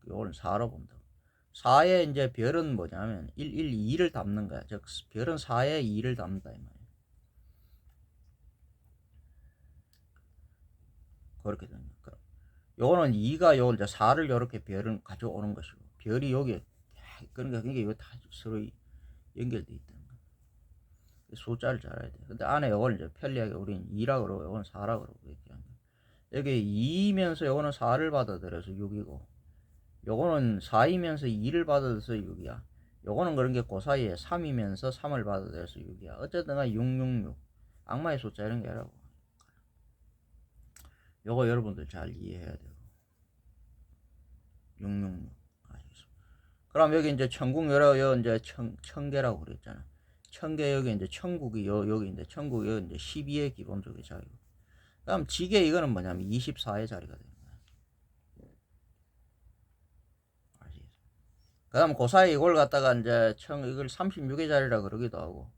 요거는 4로 본다. 4에 이제 별은 뭐냐면 1, 2를 담는 거야. 즉 별은 4에 2를 담는다 이 말이야. 그렇게 되는 거야. 요거는 2가 요 이제 4를 요렇게 별은 가져오는 것이고 별이 여기 그러니까 이거 다 서로 연결돼 있다는 거야. 숫자를 잘 알아야 돼. 근데 안에 요걸 이제 편리하게 우리는 2라 그러고 요거는 4라 그러고 이렇게 하는 거야. 여기 2이면서 요거는 4를 받아들여서 6이고 요거는 4이면서 2를 받아들여서 6이야. 요거는 그런 게 그 사이에 3이면서 3을 받아들여서 6이야. 어쨌든 666 악마의 숫자 이런 게 아니라고. 요거 여러분들 잘 이해해야 되고 666 아시겠습니까? 그럼 여기 이제 천국 여러 이제 천개라고 그랬잖아. 천개 여기 이제 천국이 여기 이제 천국이 여기 이제 12의 기본적인 자리고. 그럼 지게 이거는 뭐냐면 24의 자리가 되는 거야. 아시겠습니까? 그다음 그 사이 이걸 갖다가 이제 이걸 36의 자리라 그러기도 하고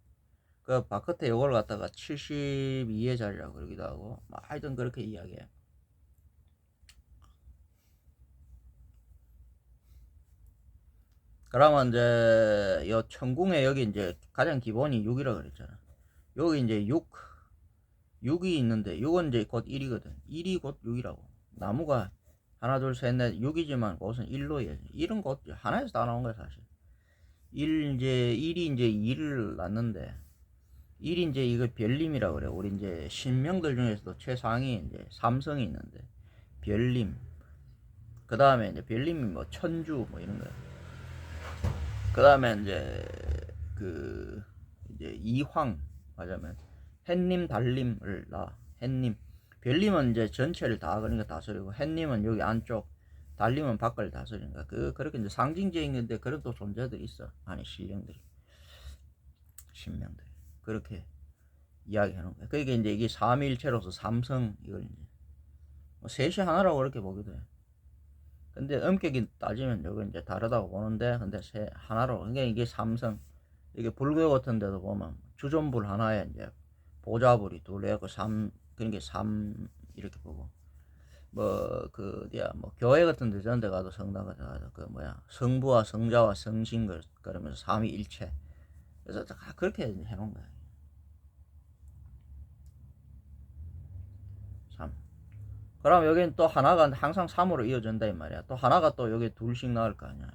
그 바깥에 이걸 갖다가 72의 자리라 그러기도 하고 하여튼 그렇게 이야기해. 그러면 이제 요 천궁에 여기 이제 가장 기본이 6이라 그랬잖아. 여기 이제 6이 있는데 6은 이제 곧 1이거든. 1이 곧 6이라고. 나무가 하나 둘 셋 넷 6이지만 그것은 1로 해야지. 1은 곧 하나에서 다 나온 거야 사실. 1이 이제 2를 낳는데 1이 이제 이거 별림이라고 그래. 우리 이제 신명들 중에서도 최상위 이제 삼성이 있는데 별림. 그 다음에 이제 별림이 뭐 천주 뭐 이런 거야. 그 다음에 이제 그 이제 이황 맞으면 햇님 달림을 나 햇님 별님은 이제 전체를 다 그러니까 다스리고 햇님은 여기 안쪽 달림은 밖을 다스리니까 그렇게 이제 상징적인데 그런 또 존재들이 있어. 아니 신령들이 신명들이 그렇게 이야기하는 거야. 그러니까 이제 이게 삼위일체로서 삼성 이걸 이제 뭐 셋이 하나라고 그렇게 보기도 해. 근데 엄격히 따지면 여기 이제 다르다고 보는데 근데 하나로 그러니까 이게 삼성 이게 불교 같은 데도 보면 주존불 하나에 이제 보좌불이 둘이고 삼 그러니까 삼 이렇게 보고 뭐 그 어디야 뭐 교회 같은 데 저런 데 가도 성당 같은 데 가도 그 뭐야 성부와 성자와 성신 그러면서 삼위일체 그래서 다 그렇게 해놓은 거야. 3 그럼 여기는 또 하나가 항상 3으로 이어진다 이 말이야. 또 하나가 또 여기 둘씩 나올 거 아니야.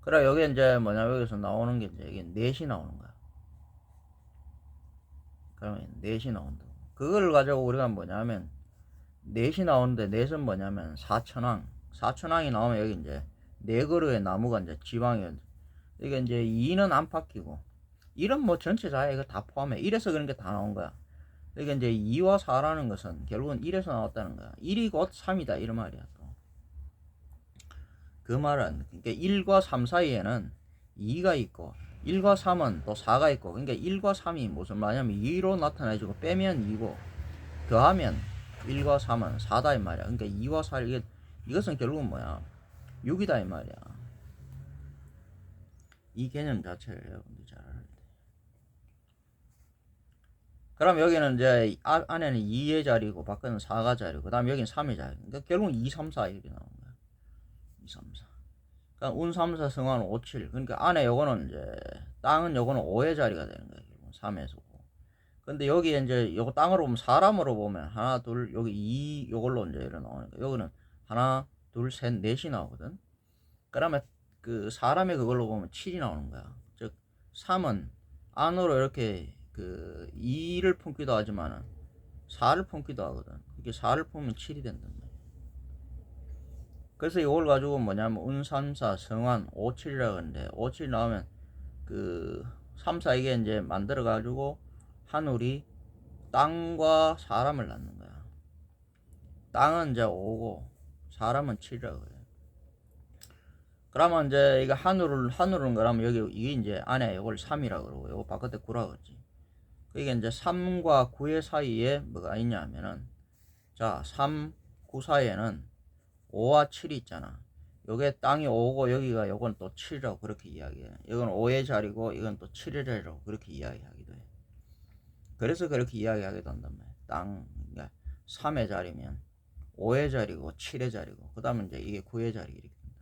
그래 여기 이제 뭐냐 여기서 나오는 게 이제 이게 넷이 나오는 거야. 그러면 넷이 나온다. 그걸 가지고 우리가 뭐냐면 넷이 나오는데 넷은 뭐냐면 사천왕이 나오면 여기 이제 네 그루의 나무가 이제 지방이 이게 이제 2는 안팎이고 1은 뭐 전체 자에 이거 다 포함해. 1에서 그런 게 다 나온 거야. 그러니까 이제 2와 4라는 것은 결국은 1에서 나왔다는 거야. 1이 곧 3이다 이런 말이야. 또 그 말은 그러니까 1과 3 사이에는 2가 있고 1과 3은 또 4가 있고, 그러니까 1과 3이 무슨 말이냐면 2로 나타내주고 빼면 2고 더하면 1과 3은 4다 이 말이야. 그러니까 2와 4 이것은 결국은 뭐야? 6이다 이 말이야. 이 개념 자체를 여러분들 잘 알아야 돼. 그럼 여기는 이제 안에는 2의 자리고 밖에는 4가 자리고 그 다음에 여기는 3의 자리. 그러니까 결국은 2, 3, 4 이렇게 나오는 거야. 2, 3, 4. 그러니까 운 3, 4 승환 5, 7. 그러니까 안에 요거는 이제 땅은 요거는 5의 자리가 되는 거야. 3에서 5. 근데 여기에 이제 요거 땅으로 보면 사람으로 보면 하나, 둘, 여기 2 요걸로 이제 이래 나오니까 여기는 하나, 둘, 셋, 넷이 나오거든. 그러면 그 사람의 그걸로 보면 7이 나오는 거야. 즉 3은 안으로 이렇게 그 2를 품기도 하지만은 4를 품기도 하거든. 이게 4를 품으면 7이 된단 말이야. 그래서 이걸 가지고 뭐냐면 운 3, 4, 성환 5, 7이라고 하는데 5, 7 나오면 그 3, 4 이게 이제 만들어 가지고 하늘이 땅과 사람을 낳는 거야. 땅은 이제 5고 사람은 7이라고 그래. 그러면 이제 이거 하늘은 그러면 여기 이게 이제 안에 이걸 3이라고 그러고 이거 바깥에 9라고 그러지. 이게 이제 3과 9의 사이에 뭐가 있냐면은 자 3, 9 사이에는 5와 7이 있잖아. 요게 땅이 5고 여기가 요건 또 7이라고 그렇게 이야기해. 이건 5의 자리고 이건 또 7의 자리라고 그렇게 이야기하기도 해. 그래서 그렇게 이야기하게 된단 말이야. 땅 그러니까 3의 자리면 5의 자리고 7의 자리고 그 다음에 이제 이게 9의 자리 이렇게 된다.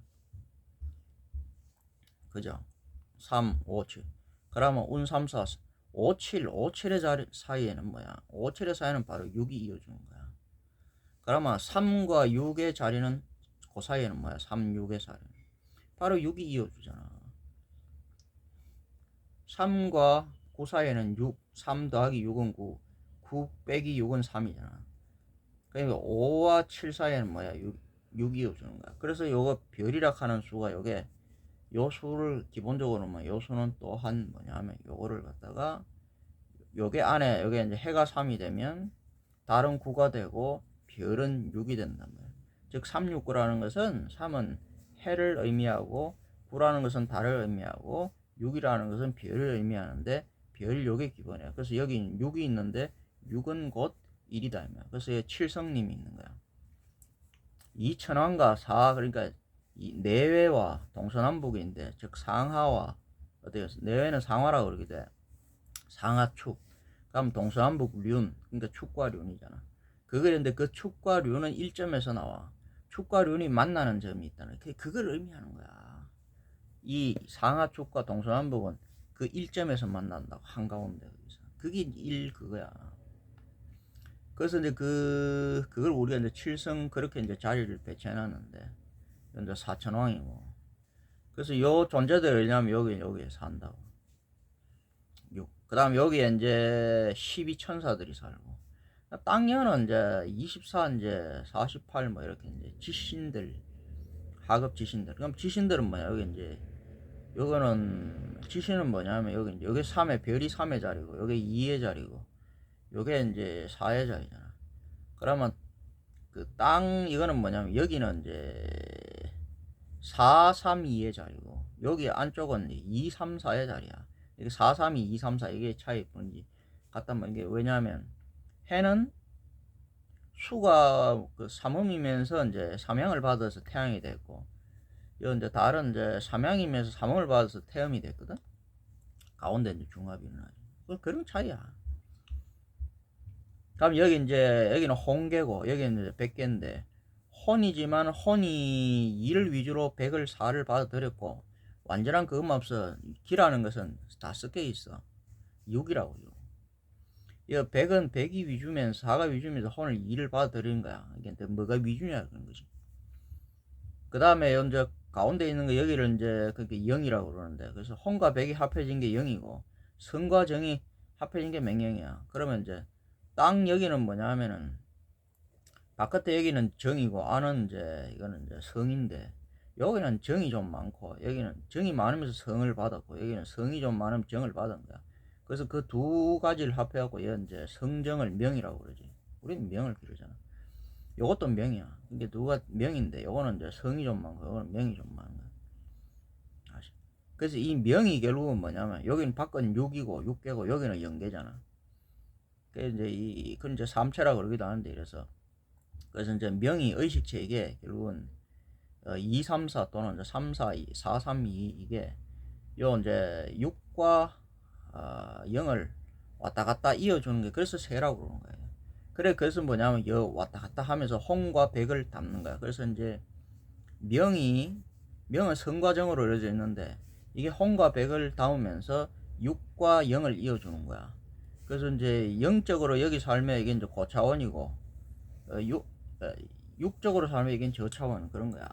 그죠? 3, 5, 7. 그러면 운 3, 4, 5, 7, 5, 7의 자리 사이에는 뭐야? 5, 7의 사이에는 바로 6이 이어주는 거야. 그러면 3과 6의 자리는 그 사이에는 뭐야? 3, 6의 자리는 바로 6이 이어주잖아. 3과 9 사이에는 6, 3 더하기 6은 9, 9 빼기 6은 3이잖아. 그러니까 5와 7 사이에는 뭐야? 6이 이어주는 거야. 그래서 요거 별이라 하는 수가 요게 요 수를 기본적으로 뭐 요 수는 또한 뭐냐면 요거를 갖다가 요게 안에 요게 이제 해가 3이 되면 달은 9가 되고 별은 6이 된단 말이야. 즉 3, 6, 9라는 것은 3은 해를 의미하고 9라는 것은 달을 의미하고 6이라는 것은 별을 의미하는데 별 요게 기본이야. 그래서 여기 6이 있는데 6은 곧 1이다. 그래서 7성님이 있는 거야. 이 천왕과 사 그러니까 이 내외와 동서남북인데 즉 상하와 어때요? 내외는 상하라고 그러게 돼. 상하축. 그럼 동서남북 륜 그러니까 축과 륜이잖아. 그거인데 그 축과 륜은 1점에서 나와. 축과 륜이 만나는 점이 있다는 그걸 의미하는 거야. 이 상하축과 동서남북은 그 1점에서 만난다고 한가운데 그게 1 그거야. 그래서 이제 그걸 우리가 이제 7성 그렇게 이제 자리를 배치해 놨는데 이제 사천왕이고. 그래서 요 존재들 왜냐면 여기에 산다고. 6. 그 다음 여기에 이제 12천사들이 살고. 땅녀는 이제 24, 이제 48 뭐 이렇게 이제 지신들, 하급 지신들. 그럼 지신들은 뭐야? 여기 이제 요거는 지신은 뭐냐면 여기 이제 여기 3의 별이 3의 자리고 여기 2의 자리고 요게 이제 4의 자리잖아. 그러면 그 땅 이거는 뭐냐면 여기는 이제 4, 3, 2의 자리고 여기 안쪽은 2, 3, 4의 자리야. 이게 4, 3, 2, 2, 3, 4 이게 차이 뿐이지. 같단 말이야. 이게 왜냐하면 해는 수가 그 삼음이면서 이제 삼양을 받아서 태양이 됐고, 이 이제 달은 이제 삼양이면서 삼음을 받아서 태음이 됐거든. 가운데 이제 중합이 일어나죠. 그런 차이야. 그럼 여기 이제 여기는 홍계고 여기는 이제 백계인데 혼이지만 혼이 2를 위주로 100을 4를 받아들였고 완전한 그것만 없어. 기라는 것은 다 섞여 있어. 6이라고. 이 100은 100이 위주면서 4가 위주면서 혼을 2를 받아들이는 거야. 이게 뭐가 위주냐 그런 거지. 그 다음에 이제 가운데 있는 거 여기를 이제 그게 0이라고 그러는데 그래서 혼과 100이 합해진 게 0이고 성과 정이 합해진 게 맹령이야. 그러면 이제 땅 여기는 뭐냐 하면은 바깥에 여기는 정이고 안은 이제 이거는 이제 성인데 여기는 정이 좀 많고 여기는 정이 많으면서 성을 받았고 여기는 성이 좀 많으면 정을 받은 거야. 그래서 그 두 가지를 합해갖고 이제 성정을 명이라고 그러지. 우리는 명을 기르잖아. 요것도 명이야. 이게 누가 명인데 요거는 이제 성이 좀 많고 요거는 명이 좀 많은 거야. 그래서 이 명이 결국은 뭐냐면 여기는 밖은 6이고 6개고 여기는 0개잖아. 그래서 이제 그건 이제 3체라고 그러기도 하는데 이래서 그래서 이제 명이 의식체에게 결국은 2, 3, 4 또는 이제 3, 4, 2, 4, 3, 2 이게 요 이제 6과 0을 왔다 갔다 이어주는 게 그래서 세라고 그러는 거예요. 그래 그래서 뭐냐면 요 왔다 갔다 하면서 홍과 백을 담는 거야. 그래서 이제 명은 성과 정으로 이루어져 있는데 이게 홍과 백을 담으면서 6과 0을 이어주는 거야. 그래서 이제 영적으로 여기 살면 이게 이제 고차원이고 6적으로 살면 이게 저차원 그런 거야.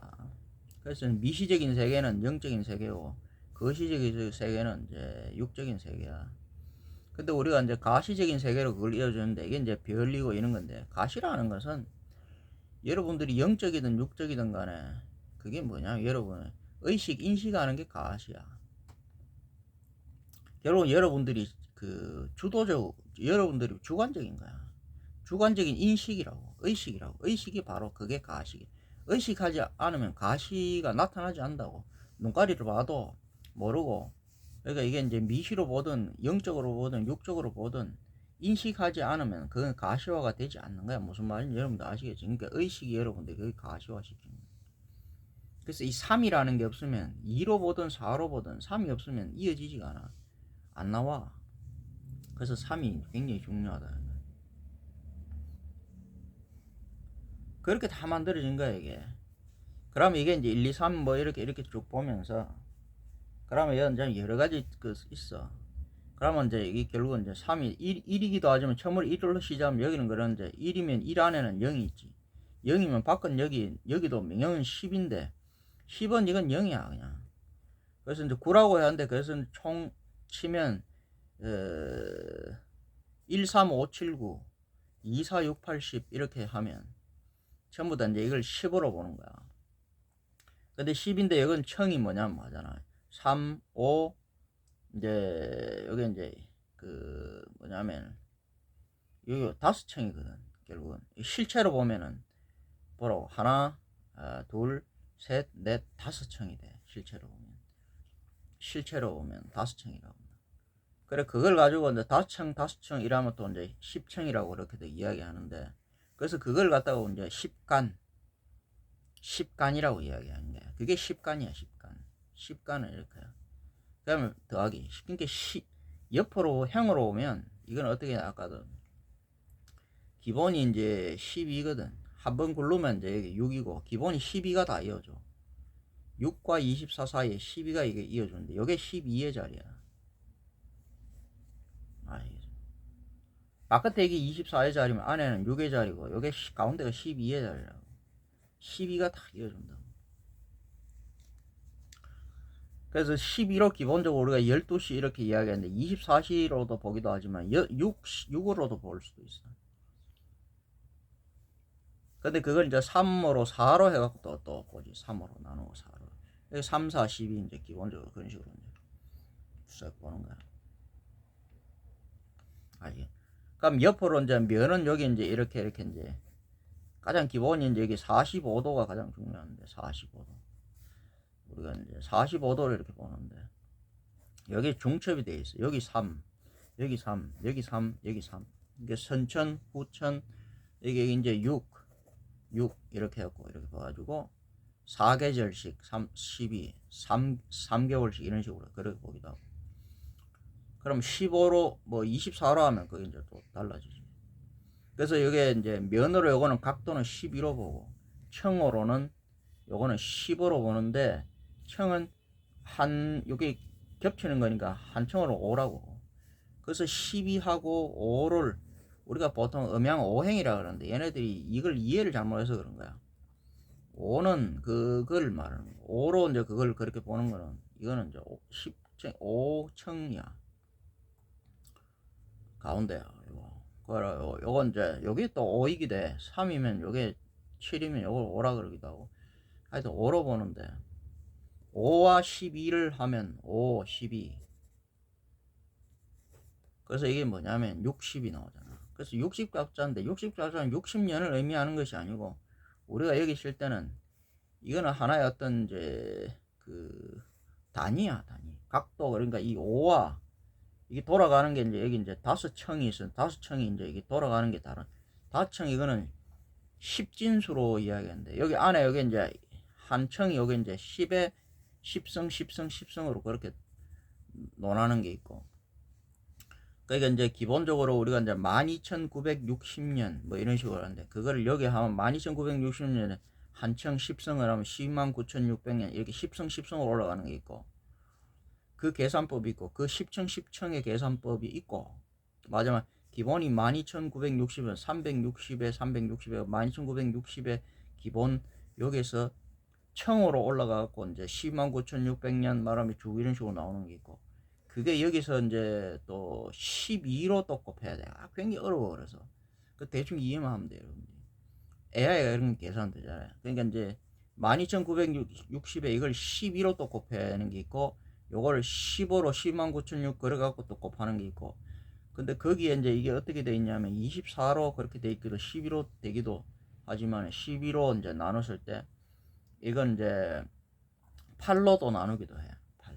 그래서 미시적인 세계는 영적인 세계고 거시적인 세계는 이제 육적인 세계야. 근데 우리가 이제 가시적인 세계로 그걸 이어주는데 이게 이제 별이고 이런 건데 가시라는 것은 여러분들이 영적이든 육적이든 간에 그게 뭐냐 여러분 의식 인식하는 게 가시야. 결국 여러분들이 그 주도적 여러분들이 주관적인 거야. 주관적인 인식이라고 의식이라고 의식이 바로 그게 가시. 의식하지 않으면 가시가 나타나지 않는다고. 눈가리를 봐도 모르고 그러니까 이게 이제 미시로 보든 영적으로 보든 육적으로 보든 인식하지 않으면 그건 가시화가 되지 않는 거야. 무슨 말인지 여러분들 아시겠지? 그러니까 의식이 여러분들 그게 가시화 시키는 거야. 그래서 이 3이라는 게 없으면 2로 보든 4로 보든 3이 없으면 이어지지가 않아. 안 나와. 그래서 3이 굉장히 중요하다. 그렇게 다 만들어진 거야 이게. 그러면 이게 이제 1, 2, 3 뭐 이렇게 쭉 보면서 그러면 이제 여러 가지 그 있어. 그러면 이제 이게 결국은 이제 3이 1이기도 하지만 처음으로 1로 시작하면 여기는 그런데 1이면 1 안에는 0이 있지. 0이면 밖은 여기도 0은 10인데 10은 이건 0이야 그냥. 그래서 이제 9라고 해야 하는데 그래서 총 치면 1, 3, 5, 7, 9 2, 4, 6, 8, 10 이렇게 하면 전부 다 이제 이걸 10으로 보는 거야. 근데 10인데 여긴 청이 뭐냐면 하잖아. 3, 5 이제 여기 이제 그 뭐냐면 여기 5청이거든. 결국은 실체로 보면은 뭐라고 하나, 둘, 셋, 넷, 5청이 돼. 실체로 보면 5청이라고. 그래 그걸 가지고 이제 5청 이라면 또 이제 10청이라고 그렇게도 이야기하는데 그래서 그걸 갖다가 이제 10간이라고 이야기하는 거야. 그게 10간이야 10간을 이렇게. 그러면 더하기. 그러니까 옆으로 행으로 오면 이건 어떻게 아까도 기본이 이제 12거든. 한 번 굴르면 이제 여기 6이고 기본이 12가 다 이어져. 6과 24 사이에 12가 이게 이어주는데 이게 12의 자리야. 바깥에 이게 24의 자리면 안에는 6의 자리고 이게 가운데가 12의 자리라고. 12가 다 이어준다고. 그래서 12로 기본적으로 우리가 12시 이렇게 이야기하는데 24시로도 보기도 하지만 6으로도 볼 수도 있어. 근데 그걸 이제 3으로 4로 해갖고 또 보지. 3으로 나누고 4로. 3, 4, 12 이제 기본적으로 그런 식으로 이제 쭉 보는 거야. 알지? 그럼 옆으로 이제 면은 여기 이제 이렇게 이제 가장 기본이 이제 여기 45도가 가장 중요한데 45도. 우리가 이제 45도를 이렇게 보는데 여기 중첩이 돼 있어. 여기 3, 여기 3, 여기 3, 여기 3. 이게 선천, 후천, 이게 이제 6 이렇게 해갖고 이렇게 봐가지고 4계절씩 12, 3개월씩 이런 식으로 그렇게 보기도 하고. 그럼 15로 뭐 24로 하면 그게 이제 또 달라지지. 그래서 여기 이제 면으로 요거는 각도는 12로 보고 청으로는 요거는 10으로 보는데 청은 여기 겹치는 거니까 한 청으로 5라고. 그래서 12하고 5를 우리가 보통 음양 오행이라 그러는데 얘네들이 이걸 이해를 잘못해서 그런 거야. 5는 그걸 말하는 거야. 5로 이제 그걸 그렇게 보는 거는 이거는 이제 5청이야. 가운데야. 요건 이제 여기 또 5이기 돼. 3이면 요게 7이면 요걸 5라 그러기도 하고. 하여튼 5로 보는데 5와 12를 하면 5, 12. 그래서 이게 뭐냐면 60이 나오잖아. 그래서 60갑자인데 60갑자는 60년을 의미하는 것이 아니고 우리가 여기 쓸 때는 이거는 하나의 어떤 이제 그 단위야, 단위. 각도, 그러니까 이 5와 이게 돌아가는 게 이제 여기 이제 5층이 있어. 5층이 이제 이게 돌아가는 게 다른. 5층 이거는 10진수로 이야기하는데 여기 안에 여기 이제 한 층이 여기 이제 10에 10승, 10승, 10승으로 그렇게 논하는 게 있고. 그러니까 이제 기본적으로 우리가 이제 12,960년 뭐 이런 식으로 하는데 그거를 여기 하면 12,960년에 한층 10승을 하면 109,600년 이렇게 10승 10승으로 올라가는 게 있고 그 계산법이 있고 그 10층 10층의 계산법이 있고 맞으면 기본이 12,960은 360에 360에 12,960에 기본 여기서 층으로 올라가고 이제 109,600년 말하면 쭉 이런 식으로 나오는 게 있고 그게 여기서 이제 또 12로 또 곱해야 돼. 굉장히 어려워. 그래서 그 대충 이해만 하면 돼요. AI가 이런 계산 되잖아요. 그러니까 이제 12,960에 이걸 12로 또 곱하는 게 있고 요거를 15로 109,600 그래갖고 또 곱하는 게 있고 근데 거기에 이제 이게 어떻게 돼 있냐면 24로 그렇게 돼 있기도 12로 되기도 하지만 12로 이제 나눴을 때 이건 이제 8로도 나누기도 해. 8.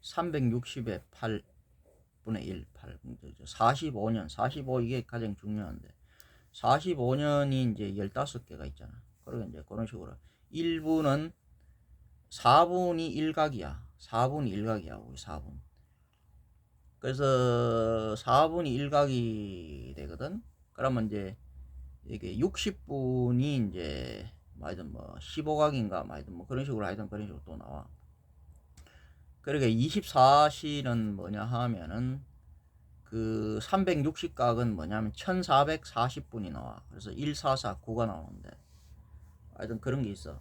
360에 8분의 1, 8. 45년, 45 이게 가장 중요한데 45년이 이제 15개가 있잖아. 그러니까 이제 그런 식으로 1분은 4분이 1각이야. 4분이 1각이야. 우리 4분. 그래서 4분이 1각이 되거든. 그러면 이제 이게 60분이 이제 하여튼 뭐 15각인가 하여튼 뭐 그런 식으로 하여튼 그런 식으로 또 나와. 그러니까 24시는 뭐냐 하면은 그 360각은 뭐냐면 1440분이 나와. 그래서 1449가 나오는데 하여튼 그런 게 있어.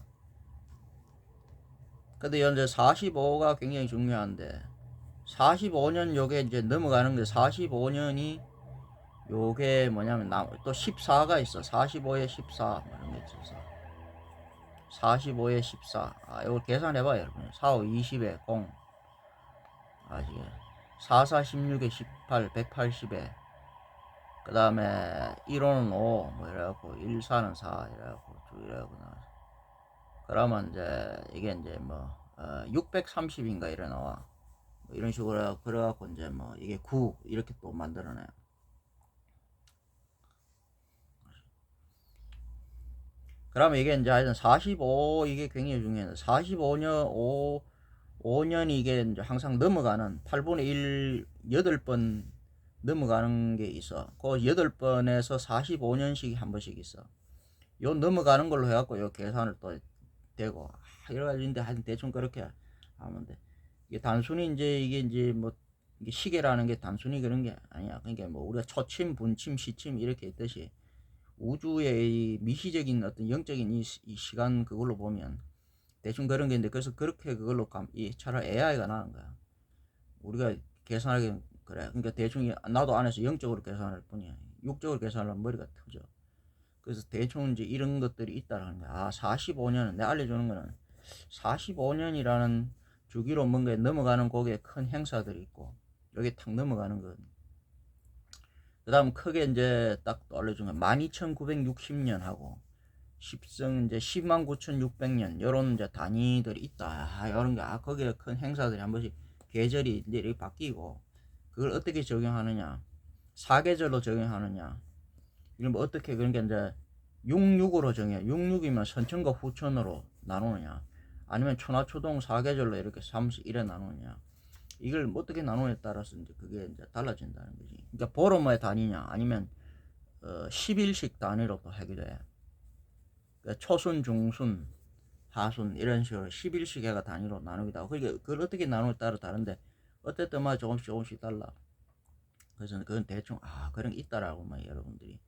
근데 현재 45가 굉장히 중요한데 45년 요게 이제 넘어가는 게 45년이 요게 뭐냐면 또 14가 있어. 45에 14 뭐 이런 게 있어서 45에 14. 이걸 계산해봐요 여러분. 4, 5, 20에 0 아시게 4, 4, 16에 18, 180에 그 다음에 1호는 5, 뭐 이래갖고 1, 4는 4 이래갖고 쭉 이래갖고 나와. 그러면 이제 이게 이제 뭐 630인가 이래 나와. 뭐 이런 식으로 해갖고 그래갖고 이제 뭐 이게 9 이렇게 또 만들어내. 그러면 이게 이제 하여튼 45 이게 굉장히 중요해요. 45년 5년이 이게 이제 항상 넘어가는 8분의 1 8번 넘어가는 게 있어. 그 8번에서 45년씩이 한 번씩 있어. 요 넘어가는 걸로 해갖고 요 계산을 또 되고 여러 가지인데 하여튼 대충 그렇게 하면 돼. 이게 단순히 이게 이제 뭐 이게 시계라는 게 단순히 그런 게 아니야. 그러니까 뭐 우리가 초침, 분침, 시침 이렇게 있듯이 우주의 이 미시적인 어떤 영적인 이 시간 그걸로 보면 대충 그런 게 있는데 그래서 그렇게 그걸로 차라리 AI가 나은 거야. 우리가 계산하기 그래. 그러니까 대충 나도 안에서 영적으로 계산할 뿐이야. 육적으로 계산하면 머리가 터져. 그래서 대충 이제 이런 것들이 있다라는 거야. 45년은 내가 알려주는 거는 45년이라는 주기로 뭔가 넘어가는 거기에 큰 행사들이 있고 여기 탁 넘어가는 건. 그 다음 크게 이제 딱 알려준 건 12,960년하고 10승 이제 109,600년 요런 이제 단위들이 있다. 요런 게 거기에 큰 행사들이 한 번씩 계절이 이제 이렇게 바뀌고 그걸 어떻게 적용하느냐 사계절로 적용하느냐 이런 뭐 어떻게 그런 게 이제 66으로 정해 66이면 선천과 후천으로 나누느냐 아니면 초나초동 사계절로 이렇게 31에 나누느냐 이걸 뭐 어떻게 나누냐에 따라서 이제 그게 이제 달라진다는 거지. 그러니까 보름의 단위냐 아니면 10일씩 단위로 또 하기도 해. 그러니까 초순, 중순, 하순 이런 식으로 10일씩 해가 단위로 나누기도 하고 그러니까 그걸 어떻게 나누냐에 따라 다른데 어쨌든 막 조금씩 달라. 그래서 그건 대충 그런 게 있다라고 막 여러분들이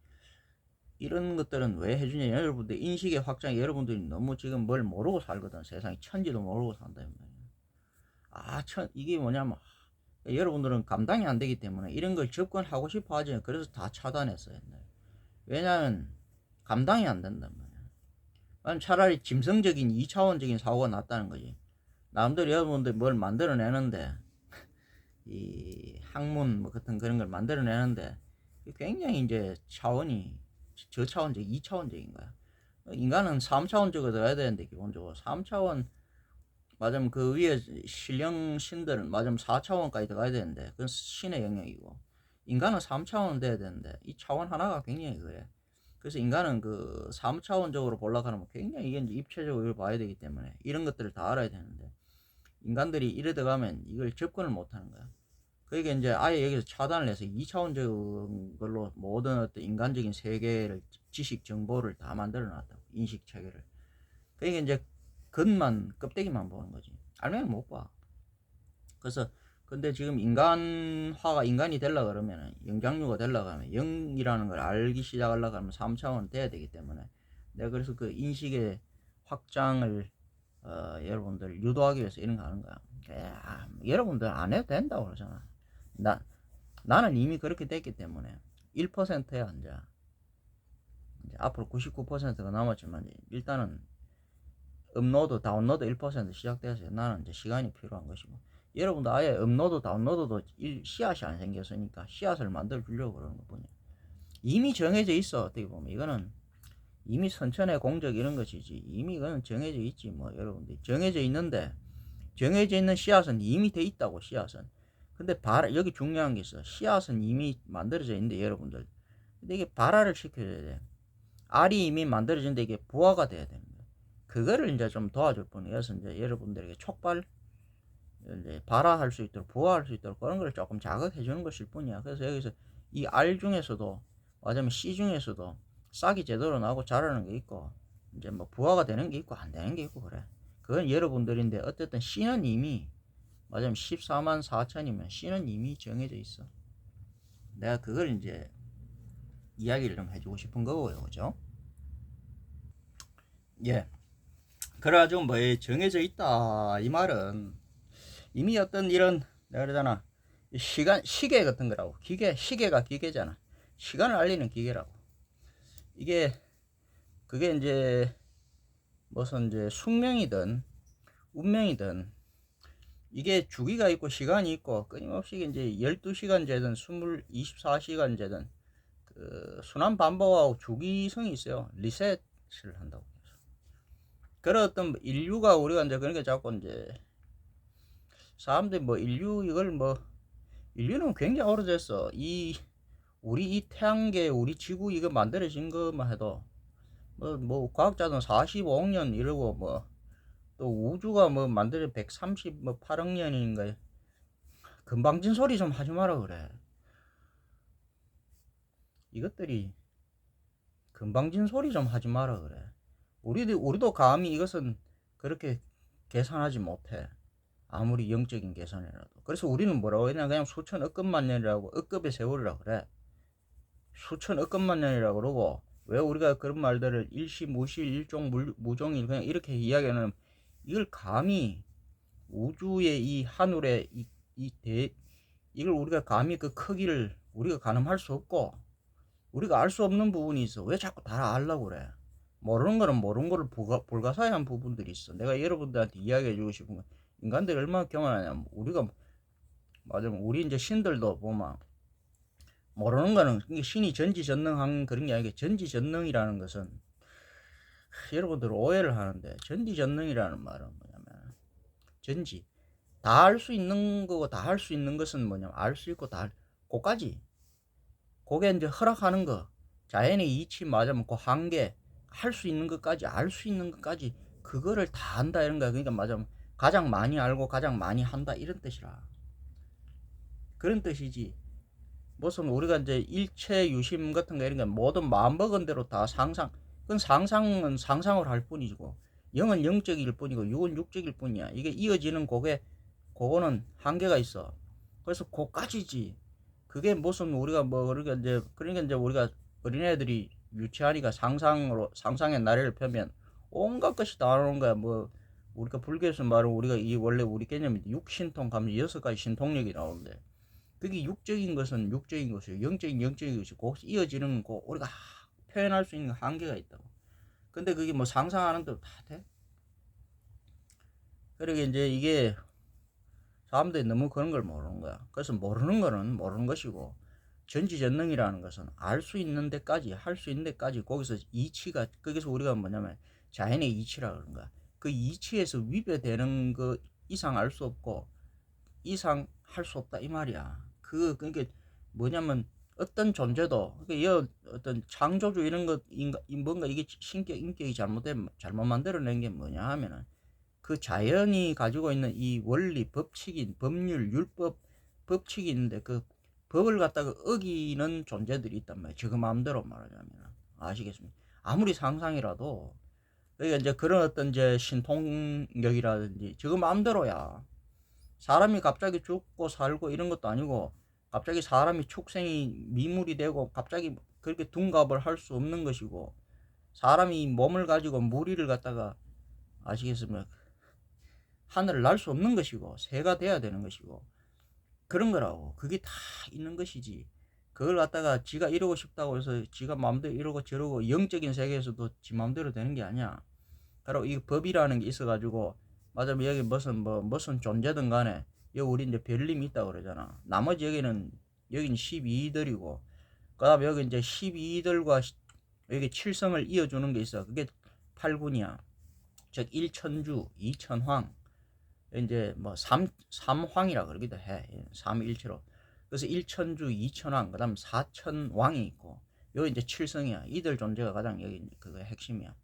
이런 것들은 왜 해주냐 여러분들 인식의 확장이 여러분들이 너무 지금 뭘 모르고 살거든. 세상에 천지도 모르고 산다 이게 뭐냐면 여러분들은 감당이 안 되기 때문에 이런 걸 접근하고 싶어 하지. 그래서 다 차단했어요. 왜냐하면 감당이 안 된단 말이야. 차라리 짐승적인 2차원적인 사고가 났다는 거지. 남들 여러분들 뭘 만들어내는데 이 학문 뭐 같은 그런 걸 만들어내는데 굉장히 이제 차원이 저차원적 2차원적인 거야. 인간은 3차원적으로 들어가야 되는데, 기본적으로 3차원 맞으면 그 위에 신령 신들은 맞으면 4차원까지 들어가야 되는데, 그건 신의 영역이고, 인간은 3차원 돼야 되는데 이 차원 하나가 굉장히 그래. 그래서 인간은 그 3차원적으로 보려고 하면 굉장히 이게 이제 입체적으로 봐야 되기 때문에 이런 것들을 다 알아야 되는데, 인간들이 이래 들어가면 이걸 접근을 못 하는 거야. 그러니까 이제 아예 여기서 차단을 해서 2차원적인 걸로 모든 어떤 인간적인 세계를, 지식 정보를 다 만들어 놨다고, 인식 체계를. 그러니까 이제 겉만, 껍데기만 보는 거지. 알면 못 봐. 그래서 근데 지금 인간화가, 인간이 되려 그러면, 영장류가 되려 그러면 0이라는 걸 알기 시작하려고 하면 3차원 돼야 되기 때문에, 내가 그래서 그 인식의 확장을 여러분들 유도하기 위해서 이런 거 하는 거야. 여러분들 안 해도 된다고 그러잖아. 나는 이미 그렇게 됐기 때문에 1%야 이제 앞으로 99%가 남았지만, 일단은 업로드 다운로드 1% 시작돼서 나는 이제 시간이 필요한 것이고, 여러분도 아예 업로드 다운로드도 씨앗이 안 생겼으니까 씨앗을 만들어 주려고 그러는 것뿐이야. 이미 정해져 있어. 어떻게 보면 이거는 이미 선천의 공적 이런 것이지, 이미 이거는 정해져 있지. 뭐 여러분들 정해져 있는데, 정해져 있는 씨앗은 이미 돼 있다고. 씨앗은. 근데 여기 중요한 게 있어. 씨앗은 이미 만들어져 있는데, 여러분들, 근데 이게 발화를 시켜줘야 돼. 알이 이미 만들어진데 이게 부화가 돼야 됩니다. 그거를 이제 좀 도와줄 뿐이어서, 이제 여러분들에게 촉발, 이제 발화할 수 있도록, 부화할 수 있도록 그런 걸 조금 자극해 주는 것일 뿐이야. 그래서 여기서 이 알 중에서도, 맞으면 씨 중에서도 싹이 제대로 나고 자라는 게 있고, 이제 뭐 부화가 되는 게 있고 안 되는 게 있고 그래. 그건 여러분들인데, 어쨌든 씨는 이미, 맞으면 14만 4천이면 씨는 이미 정해져 있어. 내가 그걸 이제 이야기를 좀 해주고 싶은 거고요. 그죠? 예. 그래가지고 뭐 정해져 있다 이 말은, 이미 어떤 이런, 내가 그러잖아, 시계 같은 거라고. 시계가 기계잖아. 시간을 알리는 기계라고. 이게, 그게 이제 무슨 이제 숙명이든 운명이든, 이게 주기가 있고 시간이 있고, 끊임없이 이제 12시간제든 24시간제든 그 순환 반복하고 주기성이 있어요. 리셋을 한다고. 그런 어떤 인류가, 우리가 이제 그런 게 자꾸 이제 사람들이 뭐 이걸 뭐, 인류는 굉장히 오래됐어. 우리 이 태양계, 우리 지구 이거 만들어진 것만 해도 뭐 과학자는 45억 년 이러고, 뭐 또 우주가 뭐 만들어 138억 년인가. 금방진 소리 좀 하지 마라 그래. 이것들이 금방진 소리 좀 하지 마라 그래. 우리도 감히 이것은 그렇게 계산하지 못해. 아무리 영적인 계산이라도. 그래서 우리는 뭐라고 했냐, 그냥 수천 억급만 년이라고, 억급의 세월이라고 그래. 수천 억급만 년이라고 그러고, 왜 우리가 그런 말들을 일시 무시 일종 무종일 그냥 이렇게 이야기하는, 이걸 감히 우주의 이 하늘의 이걸 우리가 감히 그 크기를 우리가 가늠할 수 없고, 우리가 알 수 없는 부분이 있어. 왜 자꾸 다 알라고 그래? 모르는 거는 모르는 거를 불가사의한 부분들이 있어. 내가 여러분들한테 이야기해 주고 싶은 건, 인간들이 얼마나 경험하냐면, 우리가, 맞으면 우리 이제 신들도 보면, 모르는 거는, 신이 전지전능한 그런 게 아니고, 전지전능이라는 것은, 여러분들 오해를 하는데, 전지전능이라는 말은 뭐냐면, 전지, 다 알 수 있는 거고, 다 할 수 있는 것은 뭐냐면, 알 수 있고 그까지. 그게 이제 허락하는 거, 자연의 이치, 맞으면 그 한계, 할 수 있는 것까지, 알 수 있는 것까지, 그거를 다 한다 이런 거야. 그러니까 맞으면 가장 많이 알고 가장 많이 한다 이런 뜻이라. 그런 뜻이지. 무슨 우리가 이제 일체 유심 같은 거 이런 게 모든 마음먹은 대로 다 그건 상상은 상상을 할 뿐이고, 영은 영적일 뿐이고 육은 육적일 뿐이야. 이게 이어지는 그거는 한계가 있어. 그래서 그까지지. 그게 무슨 우리가 뭐 그러니까 이제 우리가 어린애들이 유치하니까 상상의 나래를 펴면 온갖 것이 다 나오는 거야. 뭐 우리가 불교에서 말하는, 우리가 이 원래 우리 개념이 육신통 가면 6가지 신통력이 나오는데, 그게 육적인 것은 육적인 것이고, 영적인 것이고, 이어지는 거 우리가 표현할 수 있는 한계가 있다고. 근데 그게 뭐 상상하는 대로 다 돼. 그러게 이제 이게 사람들이 너무 그런 걸 모르는 거야. 그래서 모르는 거는 모르는 것이고, 전지전능이라는 것은 알 수 있는 데까지, 할 수 있는 데까지, 거기서 이치가, 거기서 우리가 뭐냐면 자연의 이치라 그런 거야. 그 이치에서 위배되는 거 이상 알 수 없고 이상 할 수 없다 이 말이야. 그러니까 뭐냐면 어떤 존재도, 그러니까 어떤 창조주 이런 것 뭔가 이게 신격 인격이 잘못 만들어낸 게 뭐냐 하면은 그 자연이 가지고 있는 이 원리 법칙인 법률 율법 법칙이 있는데 그 법을 갖다가 어기는 존재들이 있단 말이에요. 지금 마음대로 말하자면. 아시겠습니까? 아무리 상상이라도. 그러니까 이제 그런 어떤 이제 신통력이라든지 지금 마음대로야. 사람이 갑자기 죽고 살고 이런 것도 아니고 갑자기 사람이 축생이 미물이 되고 갑자기 그렇게 둔갑을 할 수 없는 것이고 사람이 몸을 가지고 무리를 갖다가 아시겠습니까? 하늘을 날 수 없는 것이고 새가 돼야 되는 것이고 그런 거라고. 그게 다 있는 것이지. 그걸 갖다가 지가 이러고 싶다고 해서 지가 마음대로 이러고 저러고 영적인 세계에서도 지 마음대로 되는 게 아니야. 바로 이 법이라는 게 있어가지고 맞아요. 여기 무슨 존재든 간에 여기 우리 이제 별님이 있다고 그러잖아. 나머지 여기는 12들이고 그다음에 여기 이제 12들과 여기 7성을 이어주는 게 있어. 그게 8군이야. 즉 1천주, 2천황, 이제 뭐 3황이라 그러기도 해. 3일체로. 그래서 1천주, 2천황, 그다음 4천왕이 있고 여기 이제 7성이야. 이들 존재가 가장 여기 그거 핵심이야.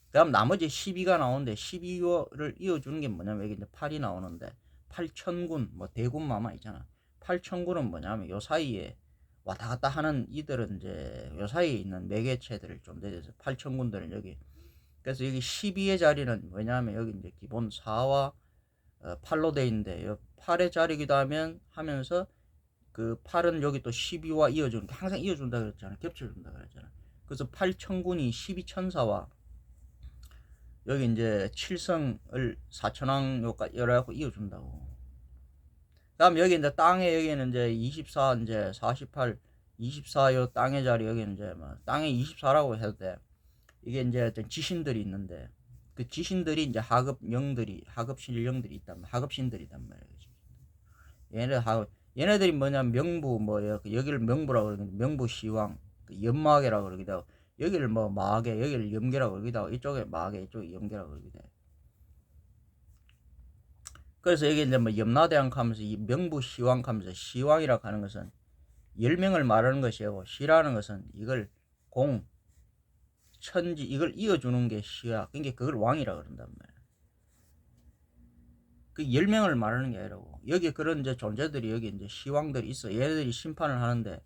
그다음 나머지 12가 나오는데 12를 이어주는 게 뭐냐면 여기 이제 8이 나오는데 8천군 뭐 대군마마 있잖아. 8천군은 뭐냐면 요 사이에 왔다 갔다 하는 이들은 이제 요 사이에 있는 매개체들을 좀 내려서 8천군들은 여기. 그래서 여기 12의 자리는 뭐냐면 여기 이제 기본 4와 8로 돼 있는데 요 8의 자리기도 하면서 그 8은 여기 또 12와 이어주는 게 항상 이어준다 그랬잖아. 겹쳐준다 그랬잖아. 그래서 8천군이 12천사와 여기 이제 7성을 4천왕 요까지 열어갖고 이어준다고. 다음 여기 이제 땅에 여기는 이제 24 이제 48 24 요 땅의 자리 여기는 이제 뭐 땅에 24라고 해도 돼. 이게 이제 어떤 지신들이 있는데 그 지신들이 이제 하급신령들이 있단 말이야. 하급신들이단 말이야. 얘네들이 뭐냐면 명부 뭐 여기를 명부라고 그러는데 명부 시왕 그 연마계라고 그러기도 하고 여기를 뭐 마계 여기를 염계라고 그러기도 하고 이쪽에 마계 이쪽에 염계라고 그러기도 해. 그래서 여기 이제 뭐 염라대왕 하면서 이 명부 시왕 하면서 시왕이라고 하는 것은 10명을 말하는 것이고 시라는 것은 이걸 천지 이걸 이어주는 게 시야. 그러니까 그걸 왕이라 그런단 말이야. 그 10명을 말하는 게 아니라고. 여기 그런 이제 존재들이 여기 이제 시왕들이 있어. 얘네들이 심판을 하는데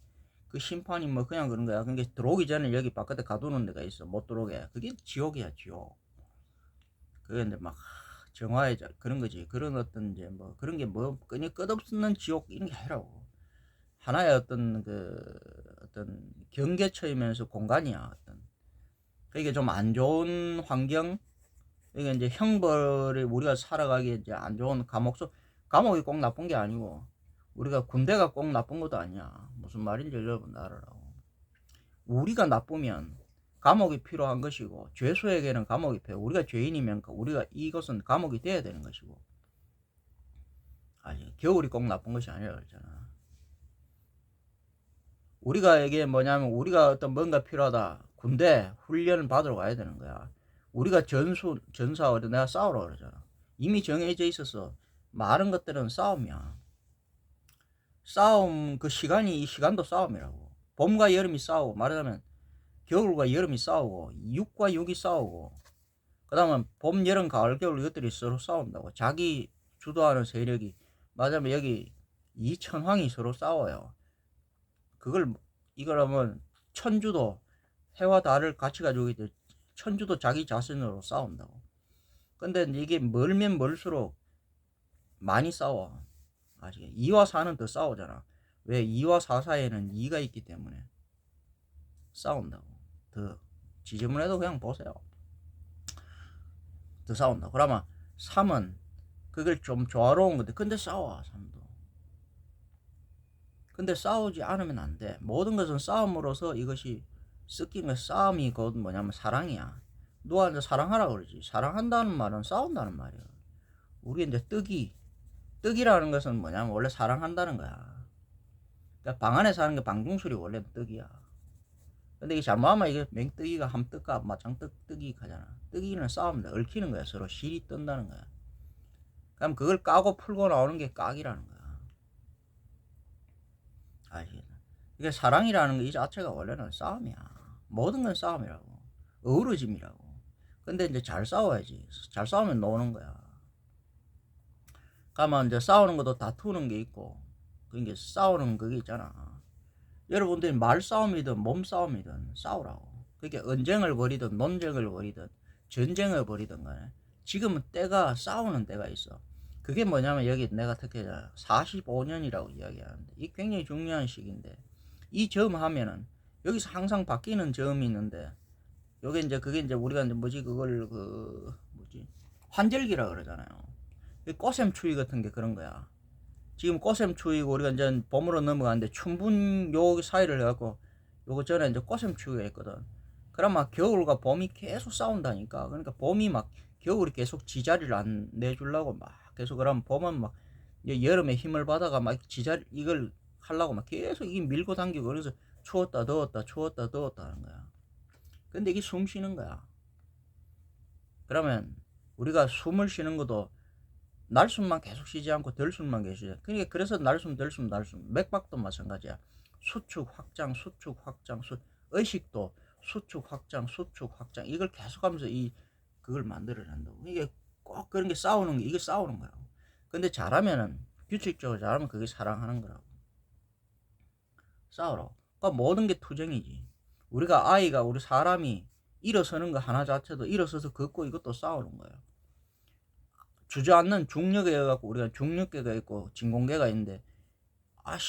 그 심판이 뭐 그냥 그런 거야. 그러니까 들어오기 전에 여기 바깥에 가두는 데가 있어. 못 들어오게. 그게 지옥이야, 지옥. 그게 이제 막 정화의 그런 거지. 그런 어떤 이제 뭐 그런 게 뭐 그냥 끝없는 지옥 이런 게 아니라고. 하나의 어떤 어떤 경계처이면서 공간이야. 어떤. 그게 좀 안 좋은 환경. 이게 이제 형벌이 우리가 살아가기에 이제 안 좋은 감옥이 꼭 나쁜 게 아니고 우리가 군대가 꼭 나쁜 것도 아니야. 무슨 말인지 여러분 알아라고. 우리가 나쁘면 감옥이 필요한 것이고 죄수에게는 감옥이 필요. 우리가 죄인이면 우리가 이것은 감옥이 돼야 되는 것이고. 아니 겨울이 꼭 나쁜 것이 아니라 그랬잖아. 우리가 이게 뭐냐면 우리가 어떤 뭔가 필요하다. 군대 훈련을 받으러 가야 되는 거야. 우리가 전사 내가 싸우라 그러잖아. 이미 정해져 있어서 많은 것들은 싸움이야. 싸움 그 시간이 이 시간도 싸움이라고. 봄과 여름이 싸우고 말하자면 겨울과 여름이 싸우고 6과 6이 싸우고 그 다음에 봄 여름 가을 겨울 이것들이 서로 싸운다고. 자기 주도하는 세력이 말하자면 여기 이천황이 서로 싸워요. 이거라면 천주도 해와 달을 같이 가지고 있대. 천주도 자기 자신으로 싸운다고. 근데 이게 멀면 멀수록 많이 싸워. 아시겠? 2와 4는 더 싸우잖아. 왜? 2와 4 사이에는 2가 있기 때문에 싸운다고. 더 지저분해도 그냥 보세요. 더 싸운다. 그러면 3은 그걸 좀 조화로운 건데 근데 싸워 3도. 근데 싸우지 않으면 안 돼. 모든 것은 싸움으로서 이것이 섞인 거. 싸움이 곧 뭐냐면 사랑이야. 누가 사랑하라 그러지. 사랑한다는 말은 싸운다는 말이야. 우리 이제 떡이라는 것은 뭐냐면 원래 사랑한다는 거야. 그러니까 방 안에 사는 게 방중술이 원래는 떡이야. 근데 이게 잘못하면 이게 맹떡이가 함떡과 마창떡이 가잖아. 떡이는 싸움다. 얽히는 거야. 서로 실이 뜬다는 거야. 그럼 그걸 까고 풀고 나오는 게 깍이라는 거야. 아시겠나? 이게 사랑이라는 거 이 자체가 원래는 싸움이야. 모든 건 싸움이라고. 어우러짐이라고. 근데 이제 잘 싸워야지. 잘 싸우면 노는 거야. 그러면 이제 싸우는 것도 다투는 게 있고, 그게 싸우는 그게 있잖아. 여러분들이 말싸움이든 몸싸움이든 싸우라고. 그게 언쟁을 벌이든 논쟁을 벌이든 전쟁을 벌이든 간에 지금은 때가 싸우는 때가 있어. 그게 뭐냐면 여기 내가 특히 45년이라고 이야기하는데 이 굉장히 중요한 시기인데 이 점 하면은 여기서 항상 바뀌는 점이 있는데 요게 이제 그게 이제 우리가 이제 뭐지 그걸 환절기라 그러잖아요. 꽃샘추위 같은 게 그런 거야. 지금 꽃샘추위고 우리가 이제 봄으로 넘어가는데 춘분 요 사이를 해갖고 요거 전에 이제 꽃샘추위가 있거든. 그럼 막 겨울과 봄이 계속 싸운다니까. 그러니까 봄이 막 겨울이 계속 지자리를 안 내주려고 막 계속 그러면 봄은 막 여름에 힘을 받아가 막 지자리 이걸 하려고 막 계속 이게 밀고 당기고 그래서 추웠다 더웠다 추웠다 더웠다 하는 거야. 근데 이게 숨 쉬는 거야. 그러면 우리가 숨을 쉬는 것도 날숨만 계속 쉬지 않고 덜숨만 계속 쉬지. 그러니까 그래서 날숨 덜숨 날숨 맥박도 마찬가지야. 수축 확장 수축 확장 의식도 수축 확장 수축 확장 이걸 계속하면서 이 그걸 만들어낸다고. 이게 꼭 그런 게 싸우는 게 이게 싸우는 거라고. 근데 잘하면은 규칙적으로 잘하면 그게 사랑하는 거라고. 싸우라고. 그러니까 모든 게 투쟁이지. 우리가 아이가 우리 사람이 일어서는 거 하나 자체도 일어서서 걷고 이것도 싸우는 거야. 주저앉는 중력에 의해갖고 우리가 중력계가 있고 진공계가 있는데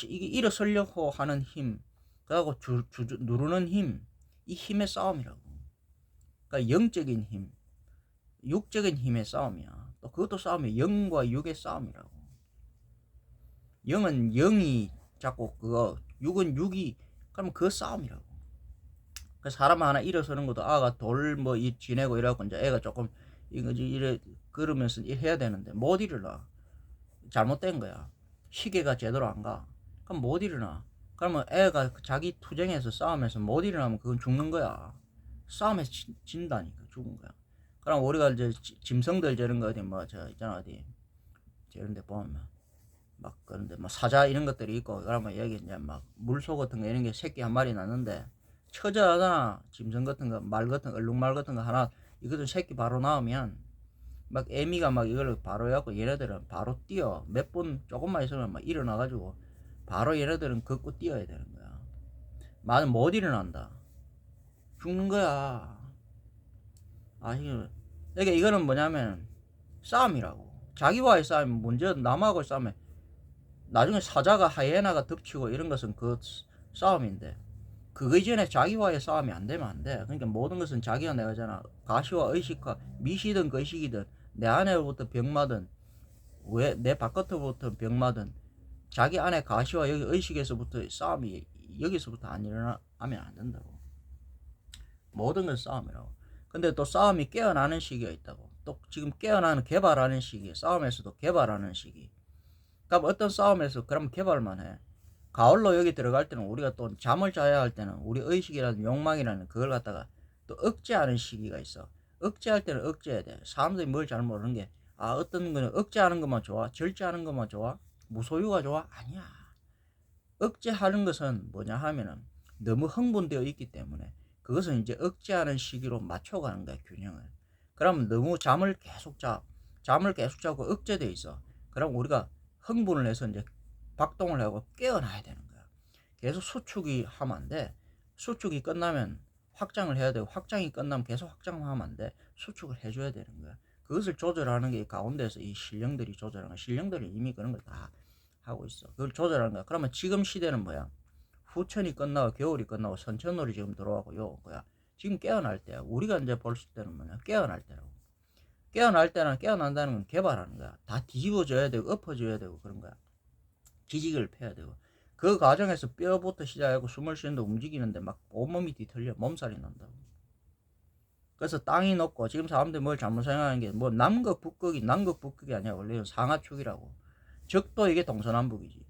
이게 일어서려고 하는 힘 그하고 누르는 힘 이 힘의 싸움이라고. 그러니까 영적인 힘 육적인 힘의 싸움이야. 또 그것도 싸움이야. 영과 육의 싸움이라고. 영은 영이 자꾸 그거 육은 육이 그러면 그 싸움이라고. 그 사람 하나 일어서는 것도 아가 돌 뭐 지내고 이래갖고 이제 애가 조금 이거지 이래 그러면서 해야 되는데 못 일어나. 잘못된 거야. 시계가 제대로 안 가. 그럼 못 일어나. 그러면 애가 자기 투쟁에서 싸움에서 못 일어나면 그건 죽는 거야. 싸움에서 진다니까 죽은 거야. 그럼 우리가 이제 짐승들 저런 거 어디 뭐 저 있잖아 어디 저런 데 보면 막 그런데 뭐 사자 이런 것들이 있고 그러면 여기 이제 막 물소 같은 거 이런 게 새끼 한 마리 낳는데 처자하잖아. 짐승 같은 거 말 같은 거 얼룩말 같은 거 하나 이것도 새끼 바로 나오면 막 애미가 막 이걸 바로 해갖고 얘네들은 바로 뛰어. 몇 분 조금만 있으면 막 일어나가지고 바로 얘네들은 걷고 뛰어야 되는 거야. 나는 못 일어난다. 죽는 거야. 그러니까 이거는 뭐냐면 싸움이라고. 자기와의 싸움, 먼저 남하고 싸움에 나중에 사자가 하이에나가 덮치고 이런 것은 그 싸움인데 그거 이전에 자기와의 싸움이 안 되면 안 돼. 그러니까 모든 것은 자기가 내가잖아. 가시와 의식과 미시든 거식이든 내 안에로부터 병마든 왜 내 바깥으로부터 병마든 자기 안에 가시와 여기 의식에서부터 싸움이 여기서부터 안 일어나면 안 된다고. 모든 건 싸움이라고. 근데 또 싸움이 깨어나는 시기가 있다고. 또 지금 깨어나는 개발하는 시기, 싸움에서도 개발하는 시기. 그럼 어떤 싸움에서 그럼 개발만 해. 가을로 여기 들어갈 때는 우리가 또 잠을 자야 할 때는 우리 의식이라든 욕망이라는 그걸 갖다가 또 억제하는 시기가 있어. 억제할 때는 억제해야 돼. 사람들이 뭘 잘 모르는 게 어떤 거는 억제하는 것만 좋아? 절제하는 것만 좋아? 무소유가 좋아? 아니야. 억제하는 것은 뭐냐 하면은 너무 흥분되어 있기 때문에 그것은 이제 억제하는 시기로 맞춰가는 거야, 균형을. 그러면 너무 잠을 계속 자고 억제돼 있어. 그럼 우리가 흥분을 해서 이제 박동을 하고 깨어나야 되는 거야. 계속 수축이 하면 안 돼. 수축이 끝나면 확장을 해야 되고 확장이 끝나면 계속 확장하면 안 돼. 수축을 해줘야 되는 거야. 그것을 조절하는 게 가운데서 이 신령들이 조절하는 거야. 신령들이 이미 그런 걸 다 하고 있어. 그걸 조절하는 거야. 그러면 지금 시대는 뭐야? 후천이 끝나고 겨울이 끝나고 선천월이 지금 들어가고 요거야. 지금 깨어날 때야. 우리가 이제 볼 때는 뭐냐? 깨어날 때라고. 깨어날 때는 깨어난다는 건 개발하는 거야. 다 뒤집어져야 되고 엎어져야 되고 그런 거야. 기지개를 펴야 되고 그 과정에서 뼈부터 시작하고 숨을 쉬는데 움직이는데 막 온몸이 뒤틀려 몸살이 난다고. 그래서 땅이 높고 지금 사람들이 뭘 잘못 생각하는 게 뭐 남극 북극이 아니야. 원래는 상하축이라고. 적도 이게 동서남북이지.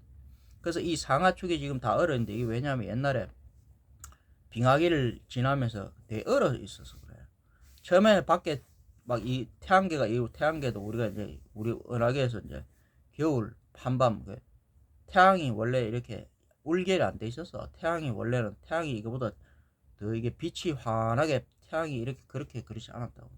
그래서 이 상하축이 지금 다 얼었는데 이게 왜냐하면 옛날에 빙하기를 지나면서 되게 얼어 있어서 그래요. 처음에 밖에 막 이 태양계가 이 태양계도 우리가 이제 우리 은하계에서 이제 겨울 한밤 태양이 원래 이렇게 울결이 안 돼 있었어. 태양이 원래는 태양이 이거보다 더 이게 빛이 환하게 태양이 이렇게 그렇게 그렇지 않았다고.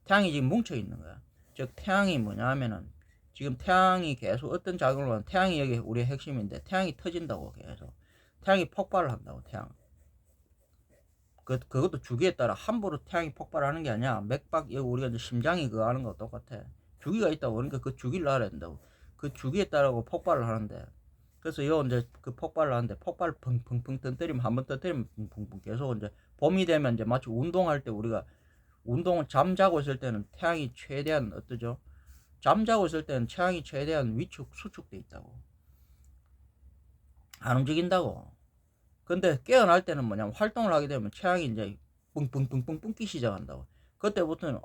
태양이 지금 뭉쳐 있는 거야. 즉 태양이 뭐냐 하면은 지금 태양이 계속 어떤 작용을 하면 태양이 여기 우리의 핵심인데 태양이 터진다고 계속 태양이 폭발을 한다고 태양. 그것도 주기에 따라 함부로 태양이 폭발하는 게 아니야. 맥박 우리가 이제 심장이 그거 하는 거 똑같아. 주기가 있다고. 그러니까 그 주기를 알아야 된다고. 그 주기에 따라고 폭발을 하는데 그래서 요 이제 그 폭발을 하는데 폭발 펑펑펑 터뜨리면 한번 터뜨리면 펑펑펑 계속 이제 봄이 되면 이제 마치 운동할 때 우리가 운동을 잠자고 있을 때는 태양이 최대한 어떠죠? 잠자고 있을 때는 태양이 최대한 위축 수축돼 있다고. 안 움직인다고. 근데 깨어날 때는 뭐냐면 활동을 하게 되면 태양이 이제 뿡뿡뿡뿡 뿜기 시작한다고. 그때부터는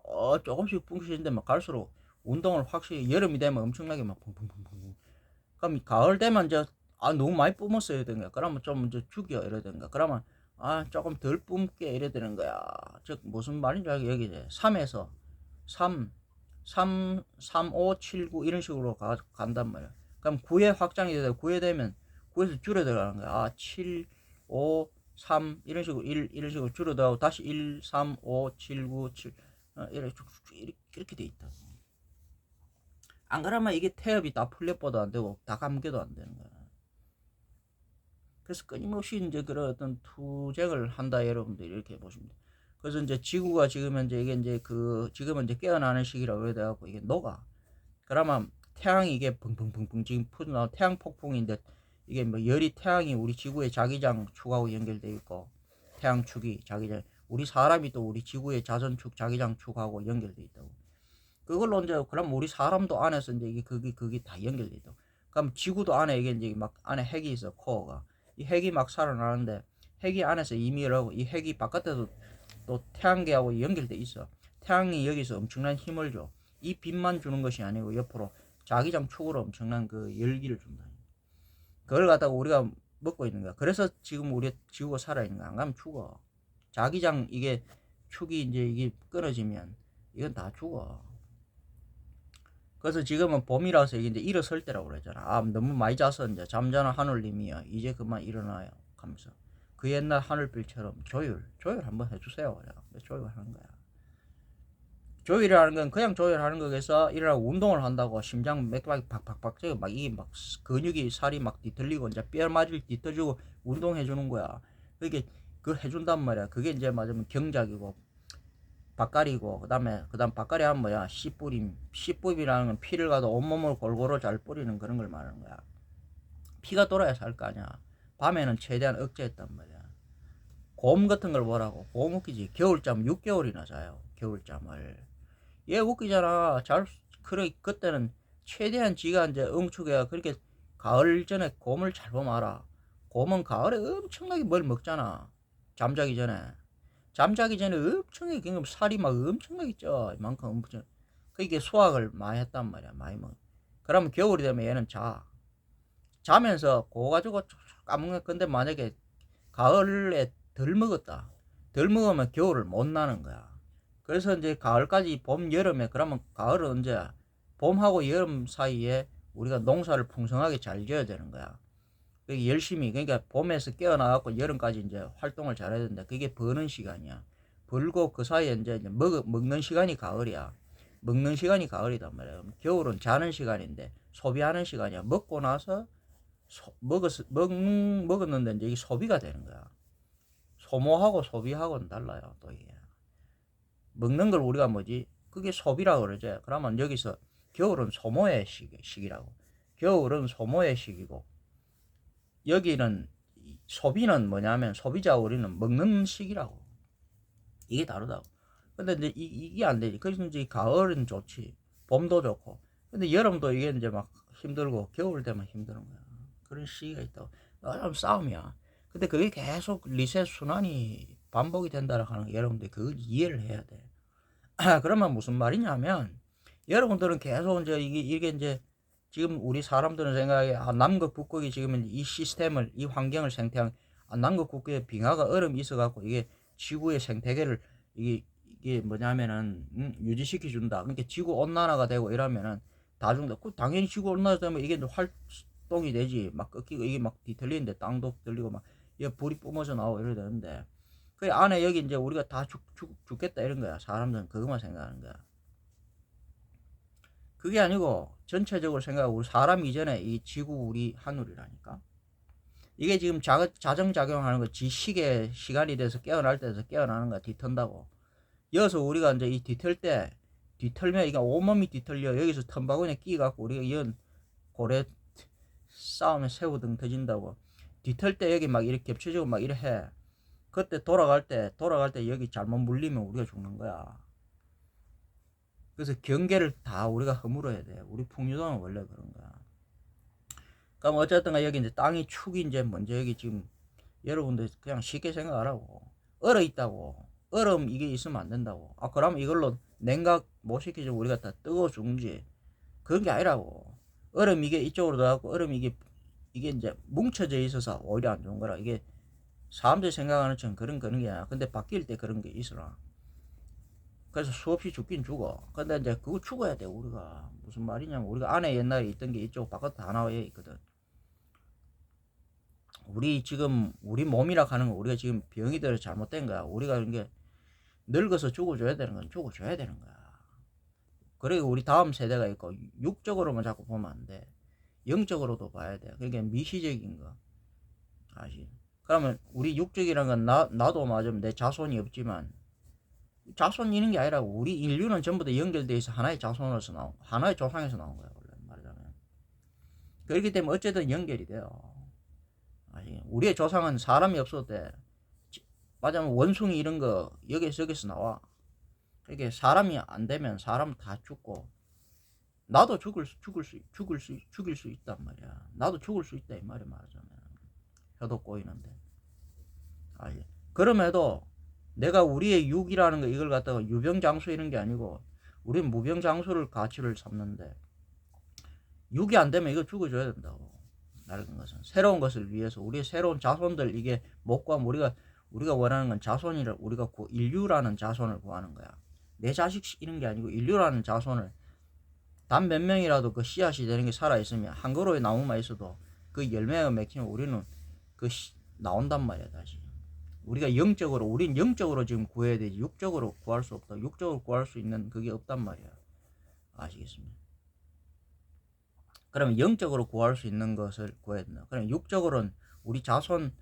조금씩 뿜기시는데 막 갈수록 운동을 확실히 여름이 되면 엄청나게 막 뿡뿡뿡뿡. 그럼 가을 되면 이제 너무 많이 뿜었어야 되는 거야. 그러면 좀 이제 죽여 이래야 되는 거야. 그러면 조금 덜 뿜게 이래야 되는 거야. 즉 무슨 말인지 알겠지? 여기 이제 3에서 3 5 7 9 이런 식으로 간단 말이야. 그럼 9에 확장이 되고 9에 되면 9에서 줄여 들어가는 거야. 7 5 3 이런 식으로 1 이런 식으로 줄여 들어가고 다시 1 3 5 7 9 7 이렇게 돼 있다. 안 그러면 이게 태엽이 다 풀려뻗어 안 되고 다 감겨도 안 되는 거야. 그래서 끊임없이 이제 그런 어떤 투쟁을 한다 여러분들 이렇게 보시면 돼요. 그래서 이제 지구가 지금 현재 이게 이제 지금은 이제 깨어나는 시기라고 해야 돼갖고 이게 녹아. 그러면 태양이 이게 붕붕붕붕 지금 나온 태양 폭풍인데 이게 뭐 열이 태양이 우리 지구의 자기장 축하고 연결돼 있고 태양 축이 자기장 우리 사람이 또 우리 지구의 자전축 자기장 축하고 연결돼 있다고. 그걸로 이제 그럼 우리 사람도 안에서 이제 이게 그게 다 연결돼 있다고. 그럼 지구도 안에 이게 이제 막 안에 핵이 있어 코어가. 이 핵이 막 살아나는데 핵이 안에서 이미라고 이 핵이 바깥에도 또 태양계하고 연결돼 있어. 태양이 여기서 엄청난 힘을 줘. 이 빛만 주는 것이 아니고 옆으로 자기장 축으로 엄청난 그 열기를 준다. 그걸 갖다가 우리가 먹고 있는 거야. 그래서 지금 우리 지구가 살아있는 거야. 안 가면 죽어. 자기장 이게 축이 이제 이게 끊어지면 이건 다 죽어. 그래서 지금은 봄이라서 이게 이제 일어설 때라고 그러잖아. 너무 많이 자서 이제 잠자는 하늘님이야. 이제 그만 일어나요. 하면서 그 옛날 하늘빌처럼 조율 한번 해주세요. 그래. 조율하는 거야. 조율이라는 건 그냥 조율하는 거에서 일어나고 운동을 한다고 심장 맥박이 팍팍팍 막 이게 막 근육이 살이 막 뒤틀리고 이제 뼈 맞을 뒤틀리고 운동해 주는 거야. 그게 그걸 해준단 말이야. 그게 이제 맞으면 경작이고 밭갈이고 그다음 밭갈이 하면 뭐야 씨뿌림이라는 건 피를 가도 온몸을 골고루 잘 뿌리는 그런 걸 말하는 거야. 피가 돌아야 살 거 아니야. 밤에는 최대한 억제했단 말이야. 곰 같은 걸 보라고. 곰 웃기지. 겨울잠 6개월이나 자요. 겨울잠을. 얘 웃기잖아. 그때는 최대한 지가 이제 응축해야 그렇게 가을 전에 곰을 잘 보면 알아. 곰은 가을에 엄청나게 뭘 먹잖아. 잠자기 전에 엄청나게 그냥 살이 막 엄청나게 쪄. 이만큼 엄청. 그게 수확을 많이 했단 말이야. 많이 먹. 그러면 겨울이 되면 얘는 자면서 그거 가지고 까먹는 건데 만약에 가을에 덜 먹었다. 덜 먹으면 겨울을 못 나는 거야. 그래서 이제 가을까지 여름에 그러면 가을은 언제 봄하고 여름 사이에 우리가 농사를 풍성하게 잘 지어야 되는 거야. 열심히 그러니까 봄에서 깨어나갖고 여름까지 이제 활동을 잘해야 된다. 그게 버는 시간이야. 벌고 그 사이에 이제 먹는 시간이 가을이야. 먹는 시간이 가을이단 말이야. 겨울은 자는 시간인데 소비하는 시간이야. 먹고 나서 먹었는데 이제 이게 소비가 되는 거야. 소모하고 소비하고는 달라요. 또 이게 먹는 걸 우리가 그게 소비라고 그러지. 그러면 여기서 겨울은 소모의 시기라고. 겨울은 소모의 시기고 여기는 소비는 뭐냐면 소비자 우리는 먹는 시기라고. 이게 다르다고. 근데 이제 이게 안 되지. 그래서 이제 가을은 좋지. 봄도 좋고. 근데 여름도 이게 이제 막 힘들고 겨울 되면 힘든 거야. 그런 시기가 있다고. 좀 싸움이야. 근데 그게 계속 리셋 순환이 반복이 된다고 하는 거 여러분들 그걸 이해를 해야 돼. 그러면 무슨 말이냐면 여러분들은 계속 이제 이게 이제 지금 우리 사람들은 생각에 남극 북극이 지금 이 시스템을 이 환경을 생태한 남극 북극에 빙하가 얼음이 있어갖고 이게 지구의 생태계를 이게 뭐냐면은 유지시켜 준다. 그러니까 지구 온난화가 되고 이러면은 다 준다. 그 당연히 지구 온난화 되면 이게 활동이 되지. 막 꺾이고 이게 막 뒤틀리는데 땅도 들리고 막 이게 불이 뿜어져 나오고 이래야 되는데 그 안에 여기 이제 우리가 다 죽겠다 이런 거야. 사람들은 그것만 생각하는 거야. 그게 아니고 전체적으로 생각하고 우리 사람 이전에 이 지구 우리 하늘이라니까. 이게 지금 자정작용하는 거 지시계 시간이 돼서 깨어날 때에서 깨어나는 거야. 뒤턴다고. 여기서 우리가 이제 이 뒤틀면 이게 온몸이 뒤틀려. 여기서 텀바구니에 끼갖고 우리가 이런 고래 싸움에 새우등 터진다고. 뒤틀 때 여기 막 이렇게 겹쳐지고 막 이래 해. 그때 돌아갈 때 여기 잘못 물리면 우리가 죽는 거야. 그래서 경계를 다 우리가 허물어야 돼. 우리 풍류도는 원래 그런 거야. 그럼 어쨌든 여기 이제 땅이 축이 이제 먼저 여기 지금 여러분들 그냥 쉽게 생각하라고. 얼어 있다고. 얼음 이게 있으면 안 된다고. 그러면 이걸로 냉각 못 시키죠. 우리가 다 뜨거워 죽는지. 그런 게 아니라고. 얼음 이게 이쪽으로 들어가고 얼음 이게 이제 뭉쳐져 있어서 오히려 안 좋은 거라. 이게 사람들이 생각하는 것처럼 그런 게 아니야. 근데 바뀔 때 그런 게 있으나. 그래서 수없이 죽긴 죽어. 근데 이제 그거 죽어야 돼, 우리가. 무슨 말이냐면, 우리가 안에 옛날에 있던 게 이쪽 바깥 다 나와 있거든. 우리 몸이라 하는 거, 우리가 지금 병이 들어 잘못된 거야. 우리가 이런 게 늙어서 죽어줘야 되는 건 죽어줘야 되는 거야. 그리고 우리 다음 세대가 있고, 육적으로만 자꾸 보면 안 돼. 영적으로도 봐야 돼. 그러니까 미시적인 거. 아시? 그러면 우리 육적이라는 건 나도 맞으면 내 자손이 없지만, 자손 이런 게 아니라고. 우리 인류는 전부 다 연결되어 있어 하나의 자손으로서 하나의 조상에서 나온 거야, 원래 말하자면. 그렇기 때문에 어쨌든 연결이 돼요. 우리의 조상은 사람이 없어도 돼. 맞으면 원숭이 이런 거 여기서 나와. 그러니까 사람이 안 되면 사람 다 죽고 나도 죽일 수 있단 말이야. 나도 죽을 수 있다 이 말이야 말하자면. 혀도 꼬이는데. 그럼에도 내가 우리의 육이라는 거 이걸 갖다가 유병장수 이런 게 아니고 우리는 무병장수를 가치를 삼는데 육이 안 되면 이거 죽어줘야 된다고. 다른 것은 새로운 것을 위해서 우리의 새로운 자손들 이게 못 구하면 우리가 원하는 건 자손이라 우리가 인류라는 자손을 구하는 거야. 내 자식 이런 게 아니고 인류라는 자손을 단 몇 명이라도 그 씨앗이 되는 게 살아있으면 한 그루의 나무만 있어도 그 열매가 맺히면 우리는 나온단 말이야 다시. 우린 영적으로 지금 구해야 되지 육적으로 구할 수 없다. 육적으로 구할 수 있는 그게 없단 말이야. 아시겠습니까? 그러면 영적으로 구할 수 있는 것을 구해야 된다. 그럼 육적으로는 우리 자손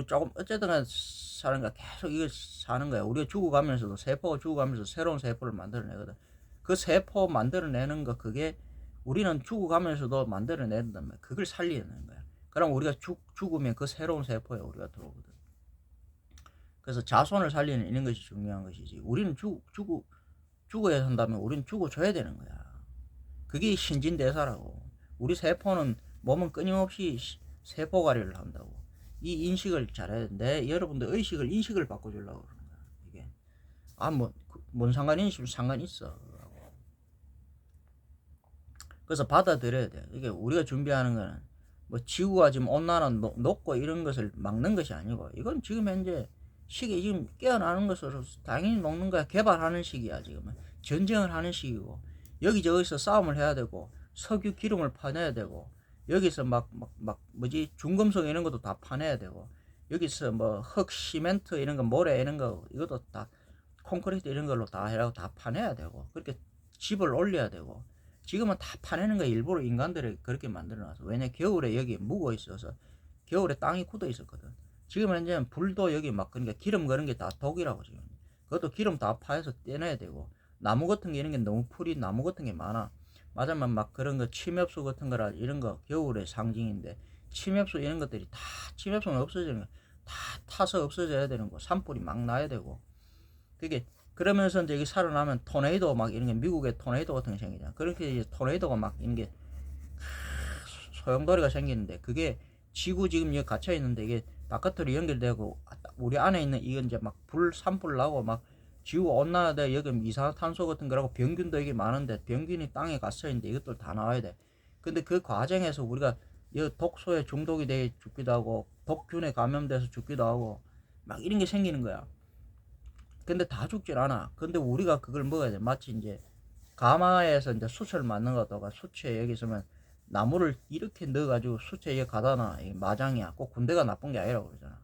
조금 어쨌든 사는 거야. 계속 이걸 사는 거야. 우리가 죽어가면서도 세포가 죽어가면서 새로운 세포를 만들어내거든. 그 세포 만들어내는 거 그게 우리는 죽어가면서도 만들어낸단 말이야. 그걸 살리는 거야. 그럼 우리가 죽으면 그 새로운 세포에 우리가 들어오거든. 그래서 자손을 살리는 이런 것이 중요한 것이지. 우리는 죽어야 한다면 우리는 죽어줘야 되는 거야. 그게 신진대사라고. 우리 세포는 몸은 끊임없이 세포 관리를 한다고. 이 인식을 잘해야 돼. 여러분들 인식을 바꿔주려고 그러는 거야. 이게 뭔 상관이 있으면 상관 있어. 그래서 받아들여야 돼. 이게 우리가 준비하는 거는 뭐 지구가 지금 온난화 녹고 이런 것을 막는 것이 아니고 이건 지금 현재 시기 지금 깨어나는 것으로 당연히 녹는 거야. 개발하는 시기야 지금은. 전쟁을 하는 시기고 여기저기서 싸움을 해야 되고 석유 기름을 파내야 되고 여기서 중금속 이런 것도 다 파내야 되고 여기서 뭐 흙 시멘트 이런 거 모래 이런 거 이것도 다 콘크리트 이런 걸로 다 해라고 다 파내야 되고 그렇게 집을 올려야 되고 지금은 다 파내는 거 일부러 인간들이 그렇게 만들어놔서 왜냐 겨울에 여기 묵어 있어서 겨울에 땅이 굳어 있었거든. 지금 현재는 불도 여기 그러니까 기름 그런 게 다 독이라고 지금. 그것도 기름 다 파해서 떼내야 되고 나무 같은 게 이런 게 너무 풀이 나무 같은 게 많아. 맞으면 그런 거 침엽수 같은 거라 이런 거 겨울의 상징인데 침엽수 이런 것들이 다 침엽수는 없어지는 거 다 타서 없어져야 되는 거 산불이 막 나야 되고 그게 그러면서 이제 여기 살아나면 토네이도 이런 게 미국의 토네이도 같은 게 생기잖아. 그렇게 이제 토네이도가 이런 게 소용돌이가 생기는데 그게 지구 지금 여기 갇혀 있는데 이게 바깥으로 연결되고 우리 안에 있는 이건 이제 산불 나고 지구 온난화돼 여기 이산화탄소 같은 거라고 병균도 여기 많은데 병균이 땅에 갇혀 있는데 이것들 다 나와야 돼. 근데 그 과정에서 우리가 이 독소에 중독이 돼 죽기도 하고 독균에 감염돼서 죽기도 하고 막 이런 게 생기는 거야. 근데 다 죽질 않아. 근데 우리가 그걸 먹어야 돼. 마치 이제 가마에서 이제 수초를 만든 것다가 수초에 여기 있으면 나무를 이렇게 넣어가지고 수초에 가다 놔. 이 마장이야. 꼭 군대가 나쁜 게 아니라고 그러잖아.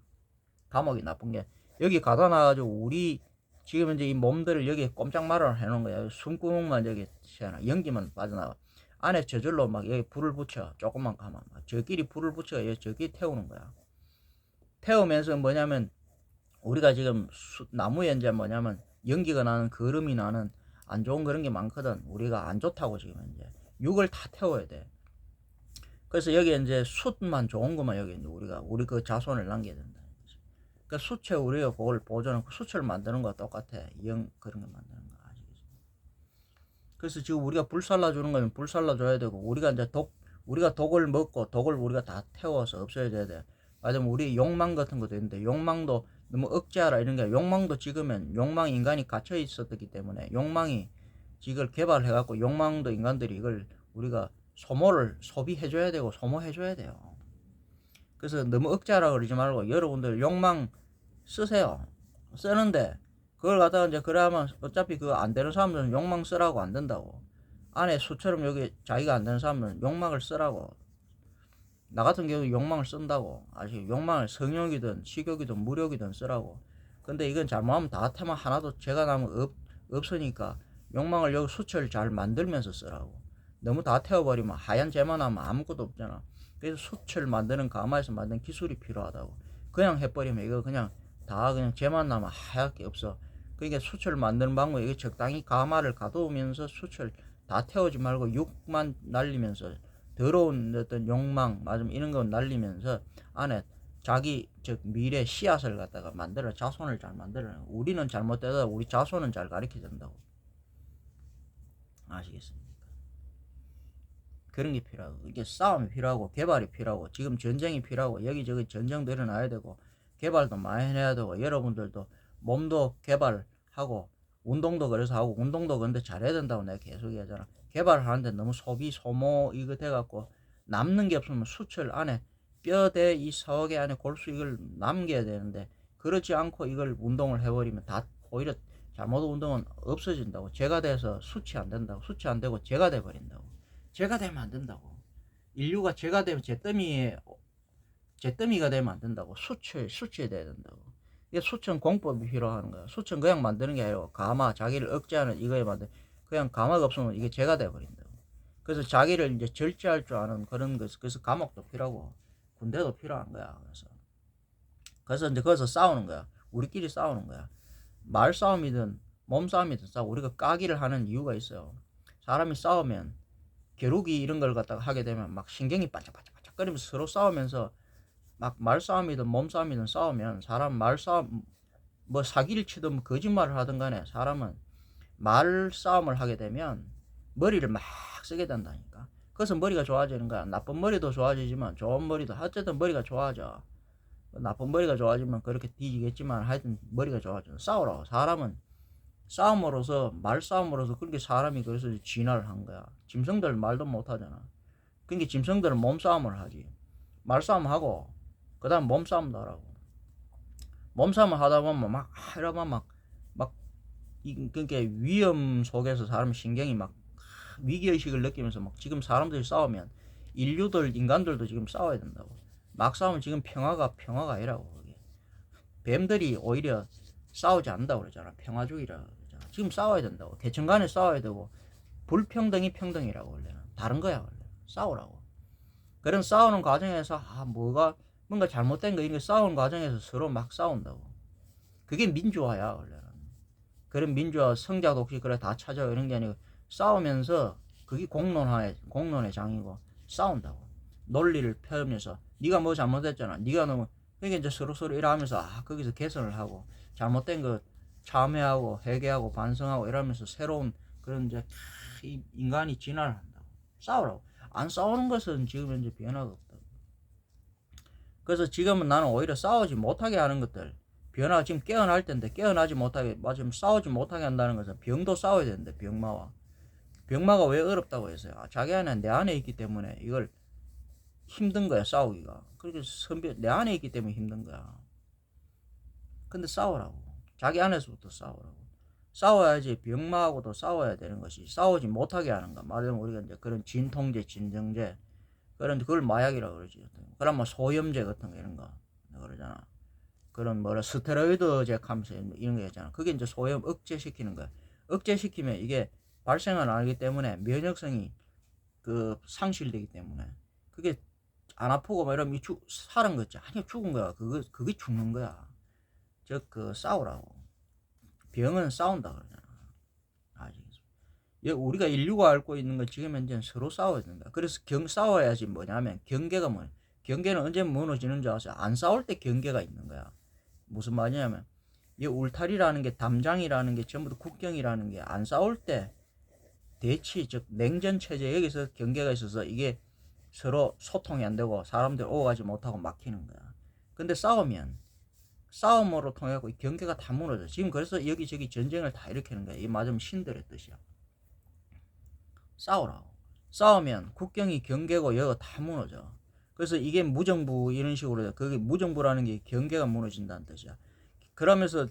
감옥이 나쁜 게 여기 가다 놔가지고 우리 지금 이제 이 몸들을 여기 꼼짝 말아 해놓은 거야. 숨구멍만 여기 튀어나 연기만 빠져나와. 안에 저절로 막 여기 불을 붙여. 조금만 가면 막 저끼리 불을 붙여 여기 저끼리 태우는 거야. 태우면서 뭐냐면 우리가 지금 나무에 이제 뭐냐면 연기가 나는 거름이 나는 안 좋은 그런 게 많거든. 우리가 안 좋다고 지금 이제 육을 다 태워야 돼. 그래서 여기 이제 숯만 좋은 것만 여기 이제 우리 그 자손을 남겨야 된다. 그 수채 우리가 그걸 보존하고 수채를 만드는 거와 똑같아. 그런 거 만드는 거 아시겠죠? 그래서 지금 우리가 불살라 주는 거는 불살라 줘야 되고 우리가 이제 우리가 독을 먹고 독을 우리가 다 태워서 없애줘야 돼. 맞으면 우리 욕망 같은 것도 있는데 욕망도 너무 억제하라 이런 게 욕망도 지금은 욕망 인간이 갇혀 있었기 때문에 욕망이 이걸 개발해갖고 욕망도 인간들이 이걸 우리가 소비해줘야 되고 소모해줘야 돼요. 그래서 너무 억제하라 그러지 말고 여러분들 욕망 쓰세요. 쓰는데 그걸 갖다가 이제 그러면 어차피 그거 안 되는 사람들은 욕망 쓰라고 안 된다고. 안에 수처럼 여기 자기가 안 되는 사람은 욕망을 쓰라고. 나 같은 경우 욕망을 쓴다고. 아시죠? 욕망을 성욕이든 식욕이든 무력이든 쓰라고. 근데 이건 잘못하면 다 태만 하나도 제가 나면 없으니까 욕망을 여기 수철 잘 만들면서 쓰라고. 너무 다 태워버리면 하얀 재만 하면 아무것도 없잖아. 그래서 수철 만드는 가마에서 만든 기술이 필요하다고. 그냥 해버리면 이거 그냥 다 그냥 재만 나면 하얗게 없어. 그러니까 수철 만드는 방법이 이게 적당히 가마를 가두면서 수철 다 태우지 말고 육만 날리면서 더러운 어떤 욕망 맞으면 이런 거 날리면서 안에 자기 즉 미래 씨앗을 갖다가 만들어 자손을 잘 만들어. 우리는 잘못되다 우리 자손은 잘 가르쳐 준다고. 아시겠습니까? 그런 게 필요하고 이게 싸움이 필요하고 개발이 필요하고 지금 전쟁이 필요하고 여기저기 전쟁도 일어나야 되고 개발도 많이 해야 되고 여러분들도 몸도 개발하고 운동도 그래서 하고 운동도 근데 잘해야 된다고 내가 계속 얘기하잖아. 개발을 하는데 너무 소모 이거 돼갖고 남는 게 없으면 수철 안에 뼈대 이 석의 안에 골수 이걸 남겨야 되는데 그렇지 않고 이걸 운동을 해버리면 다 오히려 잘못 운동은 없어진다고. 제가 돼서 수치 안 된다고. 수치 안 되고 제가 돼버린다고. 제가 되면 안 된다고. 인류가 제가 되면 잿더미가 되면 안 된다고. 수치에 돼야 된다고. 이게 수천 공법이 필요한 거야. 수천 그냥 만드는 게 아니고 가마 자기를 억제하는 이거에 만든 그냥 가마가 없으면 이게 죄가 돼버린다고. 그래서 자기를 이제 절제할 줄 아는 그런 것. 그래서 감옥도 필요하고 군대도 필요한 거야. 그래서 이제 거기서 싸우는 거야. 우리끼리 싸우는 거야. 말 싸움이든 몸 싸움이든 싸우고 우리가 까기를 하는 이유가 있어요. 사람이 싸우면 겨루기 이런 걸 갖다가 하게 되면 막 신경이 반짝반짝 거리면서 서로 싸우면서 막 말싸움이든 몸싸움이든 싸우면 사람 말싸움 뭐 사기를 치든 거짓말을 하든 간에 사람은 말싸움을 하게 되면 머리를 막 쓰게 된다니까. 그래서 머리가 좋아지는 거야. 나쁜 머리도 좋아지지만 좋은 머리도 어쨌든 머리가 좋아져. 나쁜 머리가 좋아지면 그렇게 뒤지겠지만 하여튼 머리가 좋아져. 싸우라고. 사람은 싸움으로서 말싸움으로서 그렇게 사람이 그래서 진화를 한 거야. 짐승들 말도 못 하잖아. 그러니까 짐승들은 몸싸움을 하지. 말싸움 하고 그 다음 몸싸움도 하라고. 몸싸움을 하다 보면 막 이러면 막 그러니까 위험 속에서 사람 신경이 막 위기의식을 느끼면서 막 지금 사람들이 싸우면 인간들도 지금 싸워야 된다고. 막 싸우면 지금 평화가 아니라고. 그게. 뱀들이 오히려 싸우지 않는다고 그러잖아. 평화주의라 그러잖아. 지금 싸워야 된다고. 계층 간에 싸워야 되고 불평등이 평등이라고 원래는. 다른 거야 원래. 싸우라고. 그런 싸우는 과정에서 뭔가 잘못된 거 이런 거 싸우는 과정에서 서로 막 싸운다고. 그게 민주화야 원래는. 그런 민주화 성자도 혹시 그래 다 찾아 이런 게 아니고 싸우면서 그게 공론의 장이고 싸운다고. 논리를 펴면서 네가 뭐 잘못했잖아. 네가 너무 그러니까 이제 서로 이러면서 거기서 개선을 하고 잘못된 거 참회하고 회개하고 반성하고 이러면서 새로운 그런 이제 인간이 진화를 한다고. 싸우라고. 안 싸우는 것은 지금 이제 변화가 없다. 그래서 지금은 나는 오히려 싸우지 못하게 하는 것들 변화가 지금 깨어날 텐데 깨어나지 못하게 맞으면 싸우지 못하게 한다는 것은 병도 싸워야 되는데 병마와 병마가 왜 어렵다고 했어요? 자기 안에 내 안에 있기 때문에 이걸 힘든 거야 싸우기가. 그렇게 내 안에 있기 때문에 힘든 거야. 근데 싸우라고. 자기 안에서부터 싸우라고. 싸워야지 병마하고도 싸워야 되는 것이 싸우지 못하게 하는 거. 말하자면 우리가 이제 그런 진통제, 진정제 그런 그걸 마약이라고 그러지. 그럼 뭐 소염제 같은 거 이런 거 그러잖아. 그런 뭐라 스테로이드제 하면서 이런 거 있잖아. 그게 이제 소염 억제시키는 거야. 억제시키면 이게 발생을 안 하기 때문에 면역성이 그 상실되기 때문에 그게 안 아프고 막 이러면 살은 거지. 아니 죽은 거야. 그게 죽는 거야. 즉 그 싸우라고. 병은 싸운다 그러잖아. 아시겠어? 우리가 인류가 앓고 있는 건 지금 현재 서로 싸워야 된다. 그래서 싸워야지 뭐냐면 경계가 뭐냐. 경계는 언제 무너지는 줄 아세요? 안 싸울 때 경계가 있는 거야. 무슨 말이냐면 이 울타리라는 게 담장이라는 게 전부 다 국경이라는 게 안 싸울 때 대치 즉 냉전 체제 여기서 경계가 있어서 이게 서로 소통이 안 되고 사람들 오가지 못하고 막히는 거야. 근데 싸우면 싸움으로 통해 갖고 경계가 다 무너져. 지금 그래서 여기저기 전쟁을 다 일으키는 거야. 이 맞으면 신들의 뜻이야. 싸우라고. 싸우면 국경이 경계고 여기가 다 무너져. 그래서 이게 무정부 이런 식으로 그게 무정부라는 게 경계가 무너진다는 뜻이야. 그러면서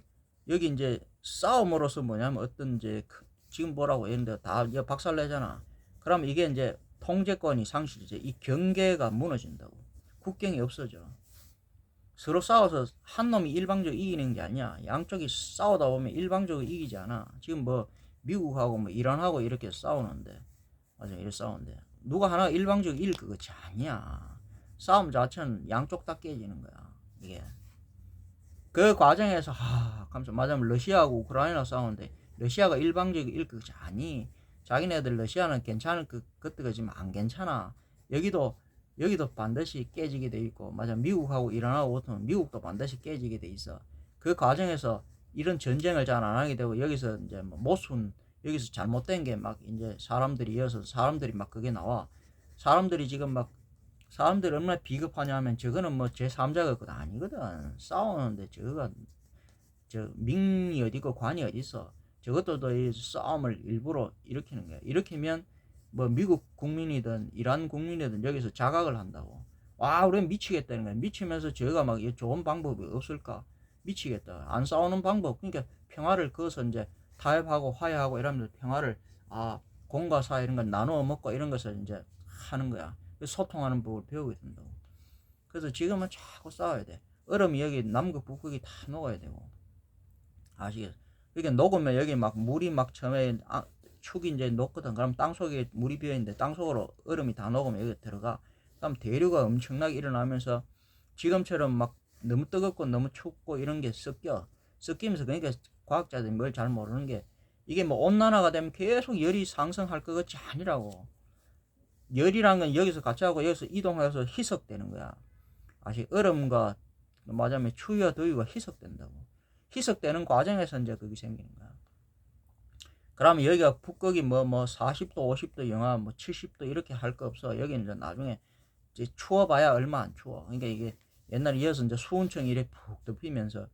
여기 이제 싸움으로써 뭐냐면 어떤 이제 지금 뭐라고 얘네들 다 박살내잖아. 그럼 이게 이제 통제권이 상실이지. 이 경계가 무너진다고. 국경이 없어져. 서로 싸워서 한 놈이 일방적으로 이기는 게 아니야. 양쪽이 싸우다 보면 일방적으로 이기지 않아. 지금 뭐 미국하고 뭐 이란하고 이렇게 싸우는데 맞아 이렇게 싸우는데 누가 하나 일방적으로 이길 그것이 아니야. 싸움 자체는 양쪽 다 깨지는 거야. 이게 그 과정에서 감사 맞으면 러시아하고 우크라이나 싸우는데 러시아가 일방적으로 이길 것이 아니. 자기네들 러시아는 괜찮을 것들이 지금 안 괜찮아. 여기도 반드시 깨지게 돼 있고 맞아 미국하고 이란하고 같으면 미국도 반드시 깨지게 돼 있어. 그 과정에서 이런 전쟁을 잘 안 하게 되고 여기서 이제 뭐 모순 여기서 잘못된 게 막 이제 사람들이 이어서 사람들이 막 그게 나와. 사람들이 지금 막 사람들이 얼마나 비겁하냐면 저거는 뭐 제3자가 그거 아니거든. 싸우는데 저거가 저 민이 어디고 관이 어디 있어. 저것도 이 싸움을 일부러 일으키는 거야. 일으키면 뭐 미국 국민이든 이란 국민이든 여기서 자각을 한다고. 와, 우리는 미치겠다는 거야. 미치면서 저희가 막 좋은 방법이 없을까? 미치겠다. 안 싸우는 방법. 그러니까 평화를 그어서 이제 타협하고 화해하고 이러면서 평화를 공과 사 이런 걸 나누어 먹고 이런 것을 이제 하는 거야. 소통하는 법을 배우게 된다고. 그래서 지금은 자꾸 싸워야 돼. 얼음이 여기 남극 북극이 다 녹아야 되고. 아시겠어? 그러니까 녹으면 여기 막 물이 막 처음에 축이 이제 녹거든. 그럼 땅속에 물이 비어있는데 땅속으로 얼음이 다 녹으면 여기 들어가. 그럼 대류가 엄청나게 일어나면서 지금처럼 막 너무 뜨겁고 너무 춥고 이런 게 섞이면서 그러니까 과학자들이 뭘 잘 모르는 게 이게 뭐 온난화가 되면 계속 열이 상승할 것 같지 아니라고. 열이란 건 여기서 같이 하고 여기서 이동해서 희석되는 거야. 얼음과 맞으면 추위와 더위가 희석된다고. 희석되는 과정에서 이제 그게 생기는 거야. 그러면 여기가 북극이 뭐 40도, 50도, 영하 뭐 70도 이렇게 할 거 없어. 여기는 이제 나중에 이제 추워봐야 얼마 안 추워. 그러니까 이게 옛날에 이어서 이제 수온층이 이렇게 푹 덮이면서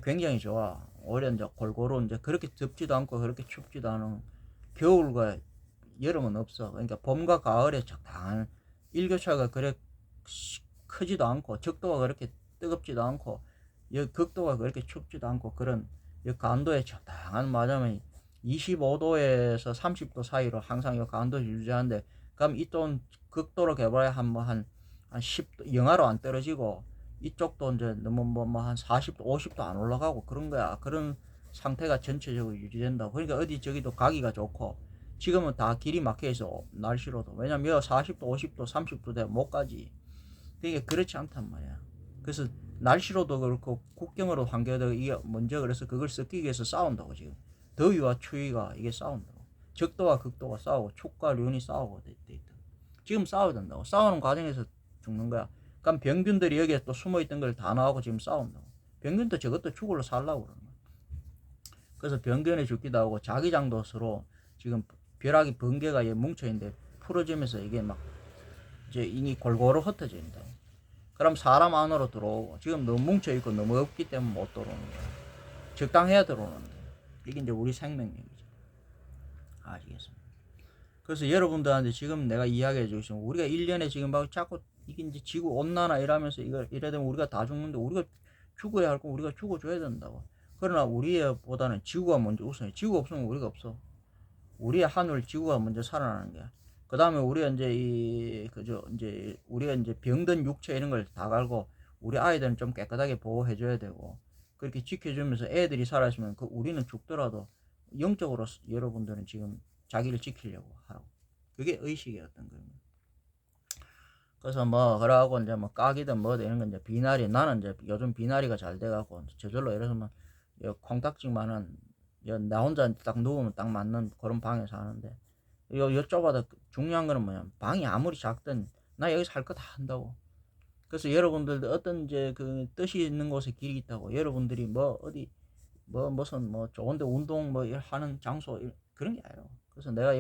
굉장히 좋아. 오히려 이제 골고루 이제 그렇게 덥지도 않고 그렇게 춥지도 않은 겨울과 여름은 없어. 그러니까 봄과 가을에 적당한 일교차가 그래 크지도 않고 적도가 그렇게 뜨겁지도 않고 극도가 그렇게 춥지도 않고 그런 간도에 적당한 맞으면 25도에서 30도 사이로 항상 이 간도를 유지하는데 그럼 이쪽은 극도로 개발해 한 10도 영하로 안 떨어지고 이쪽도 이제 너무 한 40도 50도 안 올라가고 그런 거야. 그런 상태가 전체적으로 유지된다고. 그러니까 어디 저기도 가기가 좋고 지금은 다 길이 막혀 있어. 날씨로도. 왜냐면 40도 50도 30도 되면 못 가지. 그러니까 그렇지 않단 말이야. 그래서 날씨로도 그렇고 국경으로 환경도 이게 먼저 그래서 그걸 섞이기 위해서 싸운다고 지금. 더위와 추위가 이게 싸운다고. 적도와 극도가 싸우고 축과 륜이 싸우고 돼 있다. 지금 싸워야 된다고. 싸우는 과정에서 죽는 거야. 그럼 병균들이 여기에 또 숨어있던 걸 다 나오고 지금 싸운다고. 병균도 저것도 죽을로 살라고 그러는 거야. 그래서 병균이 죽기도 하고 자기장도 서로 지금 벼락이 번개가 뭉쳐있는데 풀어지면서 이게 막 이제 이니 골고루 흩어져 있다. 그럼 사람 안으로 들어오고 지금 너무 뭉쳐있고 너무 없기 때문에 못 들어오는 거야. 적당해야 들어오는데 이게 이제 우리 생명력이죠. 아시겠습니까? 그래서 여러분들한테 지금 내가 이야기해 주시면 우리가 1년에 지금 막 자꾸 이게 이제 지구 온난화 이러면서 이거 이래 되면 우리가 다 죽는데 우리가 죽어야 할 거 우리가 죽어줘야 된다고. 그러나 우리보다는 지구가 먼저 우선해. 지구 없으면 우리가 없어. 우리의 하늘 지구가 먼저 살아나는 거야. 그 다음에 우리가 이제 이제 우리가 이제 병든 육체 이런 걸 다 갈고 우리 아이들은 좀 깨끗하게 보호해줘야 되고 그렇게 지켜주면서 애들이 살아있으면 그 우리는 죽더라도 영적으로 여러분들은 지금 자기를 지키려고 하라고. 그게 의식이었던 거예요. 그래서 뭐 그러고 이제 뭐 까기든 뭐든 이런 건 이제 비나리 나는 이제 요즘 비나리가 잘 돼갖고 저절로 예를 들면 콩딱지만은 나 혼자 딱 누우면 딱 맞는 그런 방에서 하는데 요 좁아도 중요한 거는 뭐냐 방이 아무리 작든 나 여기서 할 거 다 한다고. 그래서 여러분들도 어떤 이제 그 뜻이 있는 곳에 길이 있다고. 여러분들이 뭐 어디 뭐 무슨 뭐 좋은데 운동 뭐 하는 장소 그런 게 아니라. 그래서 내가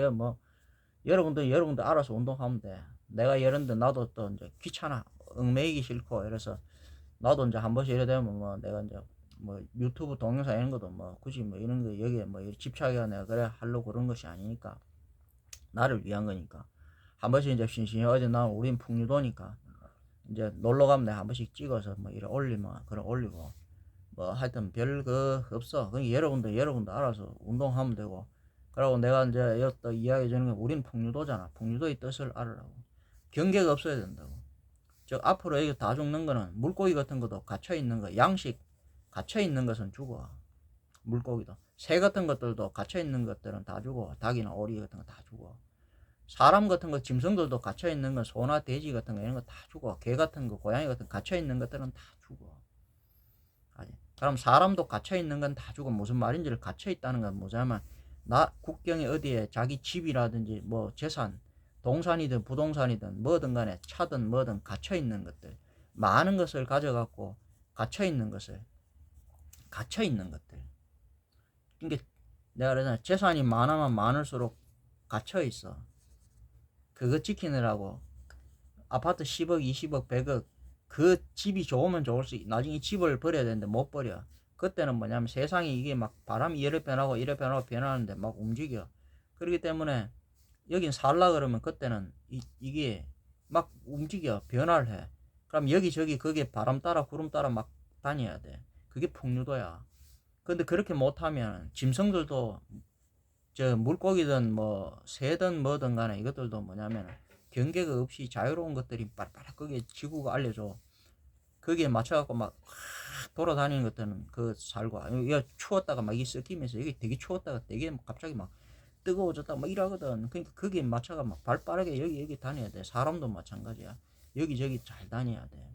여러분들 알아서 운동하면 돼. 내가 예런데 나도 또 이제 귀찮아 얽매이기 싫고 이래서 나도 이제 한 번씩 이래 되면 뭐 내가 이제 뭐 유튜브 동영상 이런 것도 뭐 굳이 뭐 이런 거 여기에 뭐 집착해가 내가 그래 하려고 그런 것이 아니니까 나를 위한 거니까 한 번씩 이제 신신이 어디 나면 우린 풍류도니까 이제 놀러 가면 내가 한 번씩 찍어서 뭐 이래 올리면 그래 올리고 뭐 하여튼 별거 없어. 그러니까 여러분들 알아서 운동하면 되고. 그러고 내가 이제 또 이야기 주는 건 우리는 풍류도잖아. 풍류도의 뜻을 알으라고. 경계가 없어야 된다고. 즉 앞으로 여기 다 죽는 거는 물고기 같은 것도 갇혀 있는 거, 양식 갇혀 있는 것은 죽어. 물고기도 새 같은 것들도 갇혀 있는 것들은 다 죽어. 닭이나 오리 같은 거 다 죽어. 사람 같은 거 짐승들도 갇혀 있는 건 소나 돼지 같은 거 이런 거 다 죽어. 개 같은 거 고양이 같은 거 갇혀 있는 것들은 다 죽어. 그럼 사람도 갇혀 있는 건 다 죽어. 무슨 말인지를 갇혀 있다는 건 뭐냐면 나 국경에 어디에 자기 집이라든지 뭐 재산 동산이든 부동산이든 뭐든 간에 차든 뭐든 갇혀 있는 것들 많은 것을 가져갖고 갇혀 있는 것들 그러니까 내가 그러잖아. 재산이 많으면 많을수록 갇혀 있어. 그거 지키느라고 아파트 10억 20억 100억 그 집이 좋으면 좋을수록 나중에 집을 버려야 되는데 못 버려. 그때는 뭐냐면 세상이 이게 막 바람이 이래 변하고 이래 변하고 변하는데 막 움직여. 그렇기 때문에 여긴 살라 그러면 그때는 이게 막 움직여 변화를 해. 그럼 여기저기 그게 바람 따라 구름 따라 막 다녀야 돼. 그게 풍류도야. 근데 그렇게 못하면 짐승들도 저 물고기든 뭐 새든 뭐든 간에 이것들도 뭐냐면 경계가 없이 자유로운 것들이 빨빨 거기에 지구가 알려줘. 거기에 맞춰갖고 막 돌아다니는 것들은 그 살고 이게 추웠다가 막 이 섞이면서 이게 되게 추웠다가 되게 갑자기 막 뜨거워졌다 막 이러거든. 그러니까 거기에 맞춰가 막 발 빠르게 여기 다녀야 돼. 사람도 마찬가지야. 여기저기 잘 다녀야 돼.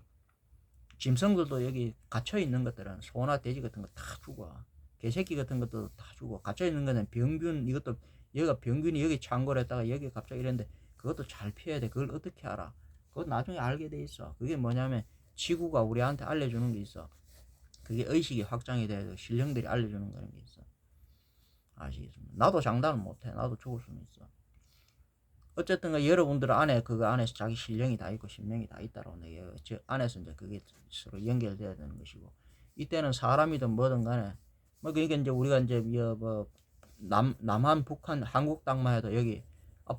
짐승들도 여기 갇혀 있는 것들은 소나 돼지 같은 거 다 죽어. 개새끼 같은 것도 다 죽어. 갇혀 있는 거는 병균 이것도 여기가 병균이 여기 창고를 했다가 여기 갑자기 이랬는데 그것도 잘 피해야 돼. 그걸 어떻게 알아? 그거 나중에 알게 돼 있어. 그게 뭐냐면 지구가 우리한테 알려주는 게 있어. 그게 의식이 확장이 돼서 신령들이 알려주는 그런 게 있어. 아시겠습니까? 나도 장담을 못해. 나도 죽을 수는 있어. 어쨌든 여러분들 안에 그거 안에서 자기 신령이 다 있고 신명이 다 있다라고 내가 저 안에서 이제 그게 서로 연결돼야 되는 것이고 이때는 사람이든 뭐든 간에 뭐 그러니까 이제 우리가 이제 뭐 남한 북한 한국 땅만 해도 여기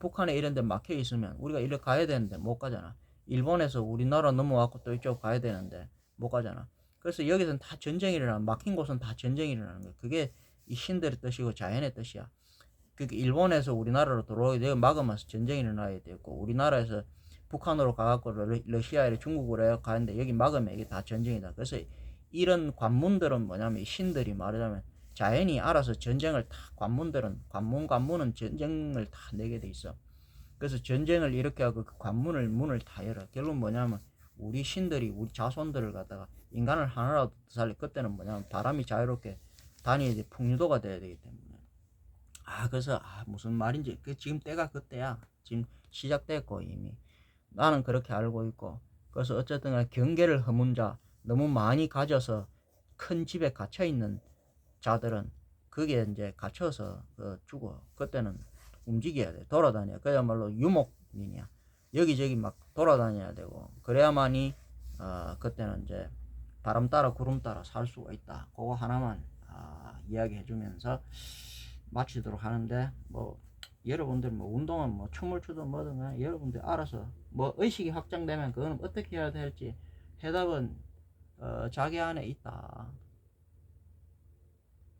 북한에 이런 데 막혀 있으면 우리가 이리 가야 되는데 못 가잖아. 일본에서 우리나라 넘어왔고 또 이쪽 가야 되는데 못 가잖아. 그래서 여기서는 다 전쟁이 일어나. 막힌 곳은 다 전쟁이 일어나는 거야. 그게 이 신들의 뜻이고 자연의 뜻이야. 그 일본에서 우리나라로 들어오게 되고 막으면서 전쟁이 일어나야 되고 우리나라에서 북한으로 가갖고 러시아에 중국으로 가는데 여기 막으면 이게 다 전쟁이다. 그래서 이런 관문들은 뭐냐면 신들이 말하자면 자연이 알아서 전쟁을 다 관문은 전쟁을 다 내게 돼 있어. 그래서 전쟁을 이렇게 하고 그 관문을 문을 다 열어. 결국 뭐냐면 우리 신들이 우리 자손들을 갖다가 인간을 하나라도 더 살리. 그때는 뭐냐면 바람이 자유롭게 다니야 돼. 풍류도가 돼야 되기 때문에. 그래서 무슨 말인지 지금 때가 그때야. 지금 시작됐고 이미 나는 그렇게 알고 있고. 그래서 어쨌든 경계를 허문 자 너무 많이 가져서 큰 집에 갇혀 있는 자들은 그게 이제 갇혀서 죽어. 그때는 움직여야 돼. 돌아다녀. 그야말로 유목민이야. 여기저기 막 돌아다녀야 되고 그래야만이 그때는 이제 바람 따라 구름 따라 살 수가 있다. 그거 하나만 이야기해 주면서 마치도록 하는데 뭐 여러분들 뭐 운동은 뭐 춤을 추든 뭐든 간에 여러분들 알아서 뭐 의식이 확장되면 그거는 어떻게 해야 될지 해답은 자기 안에 있다.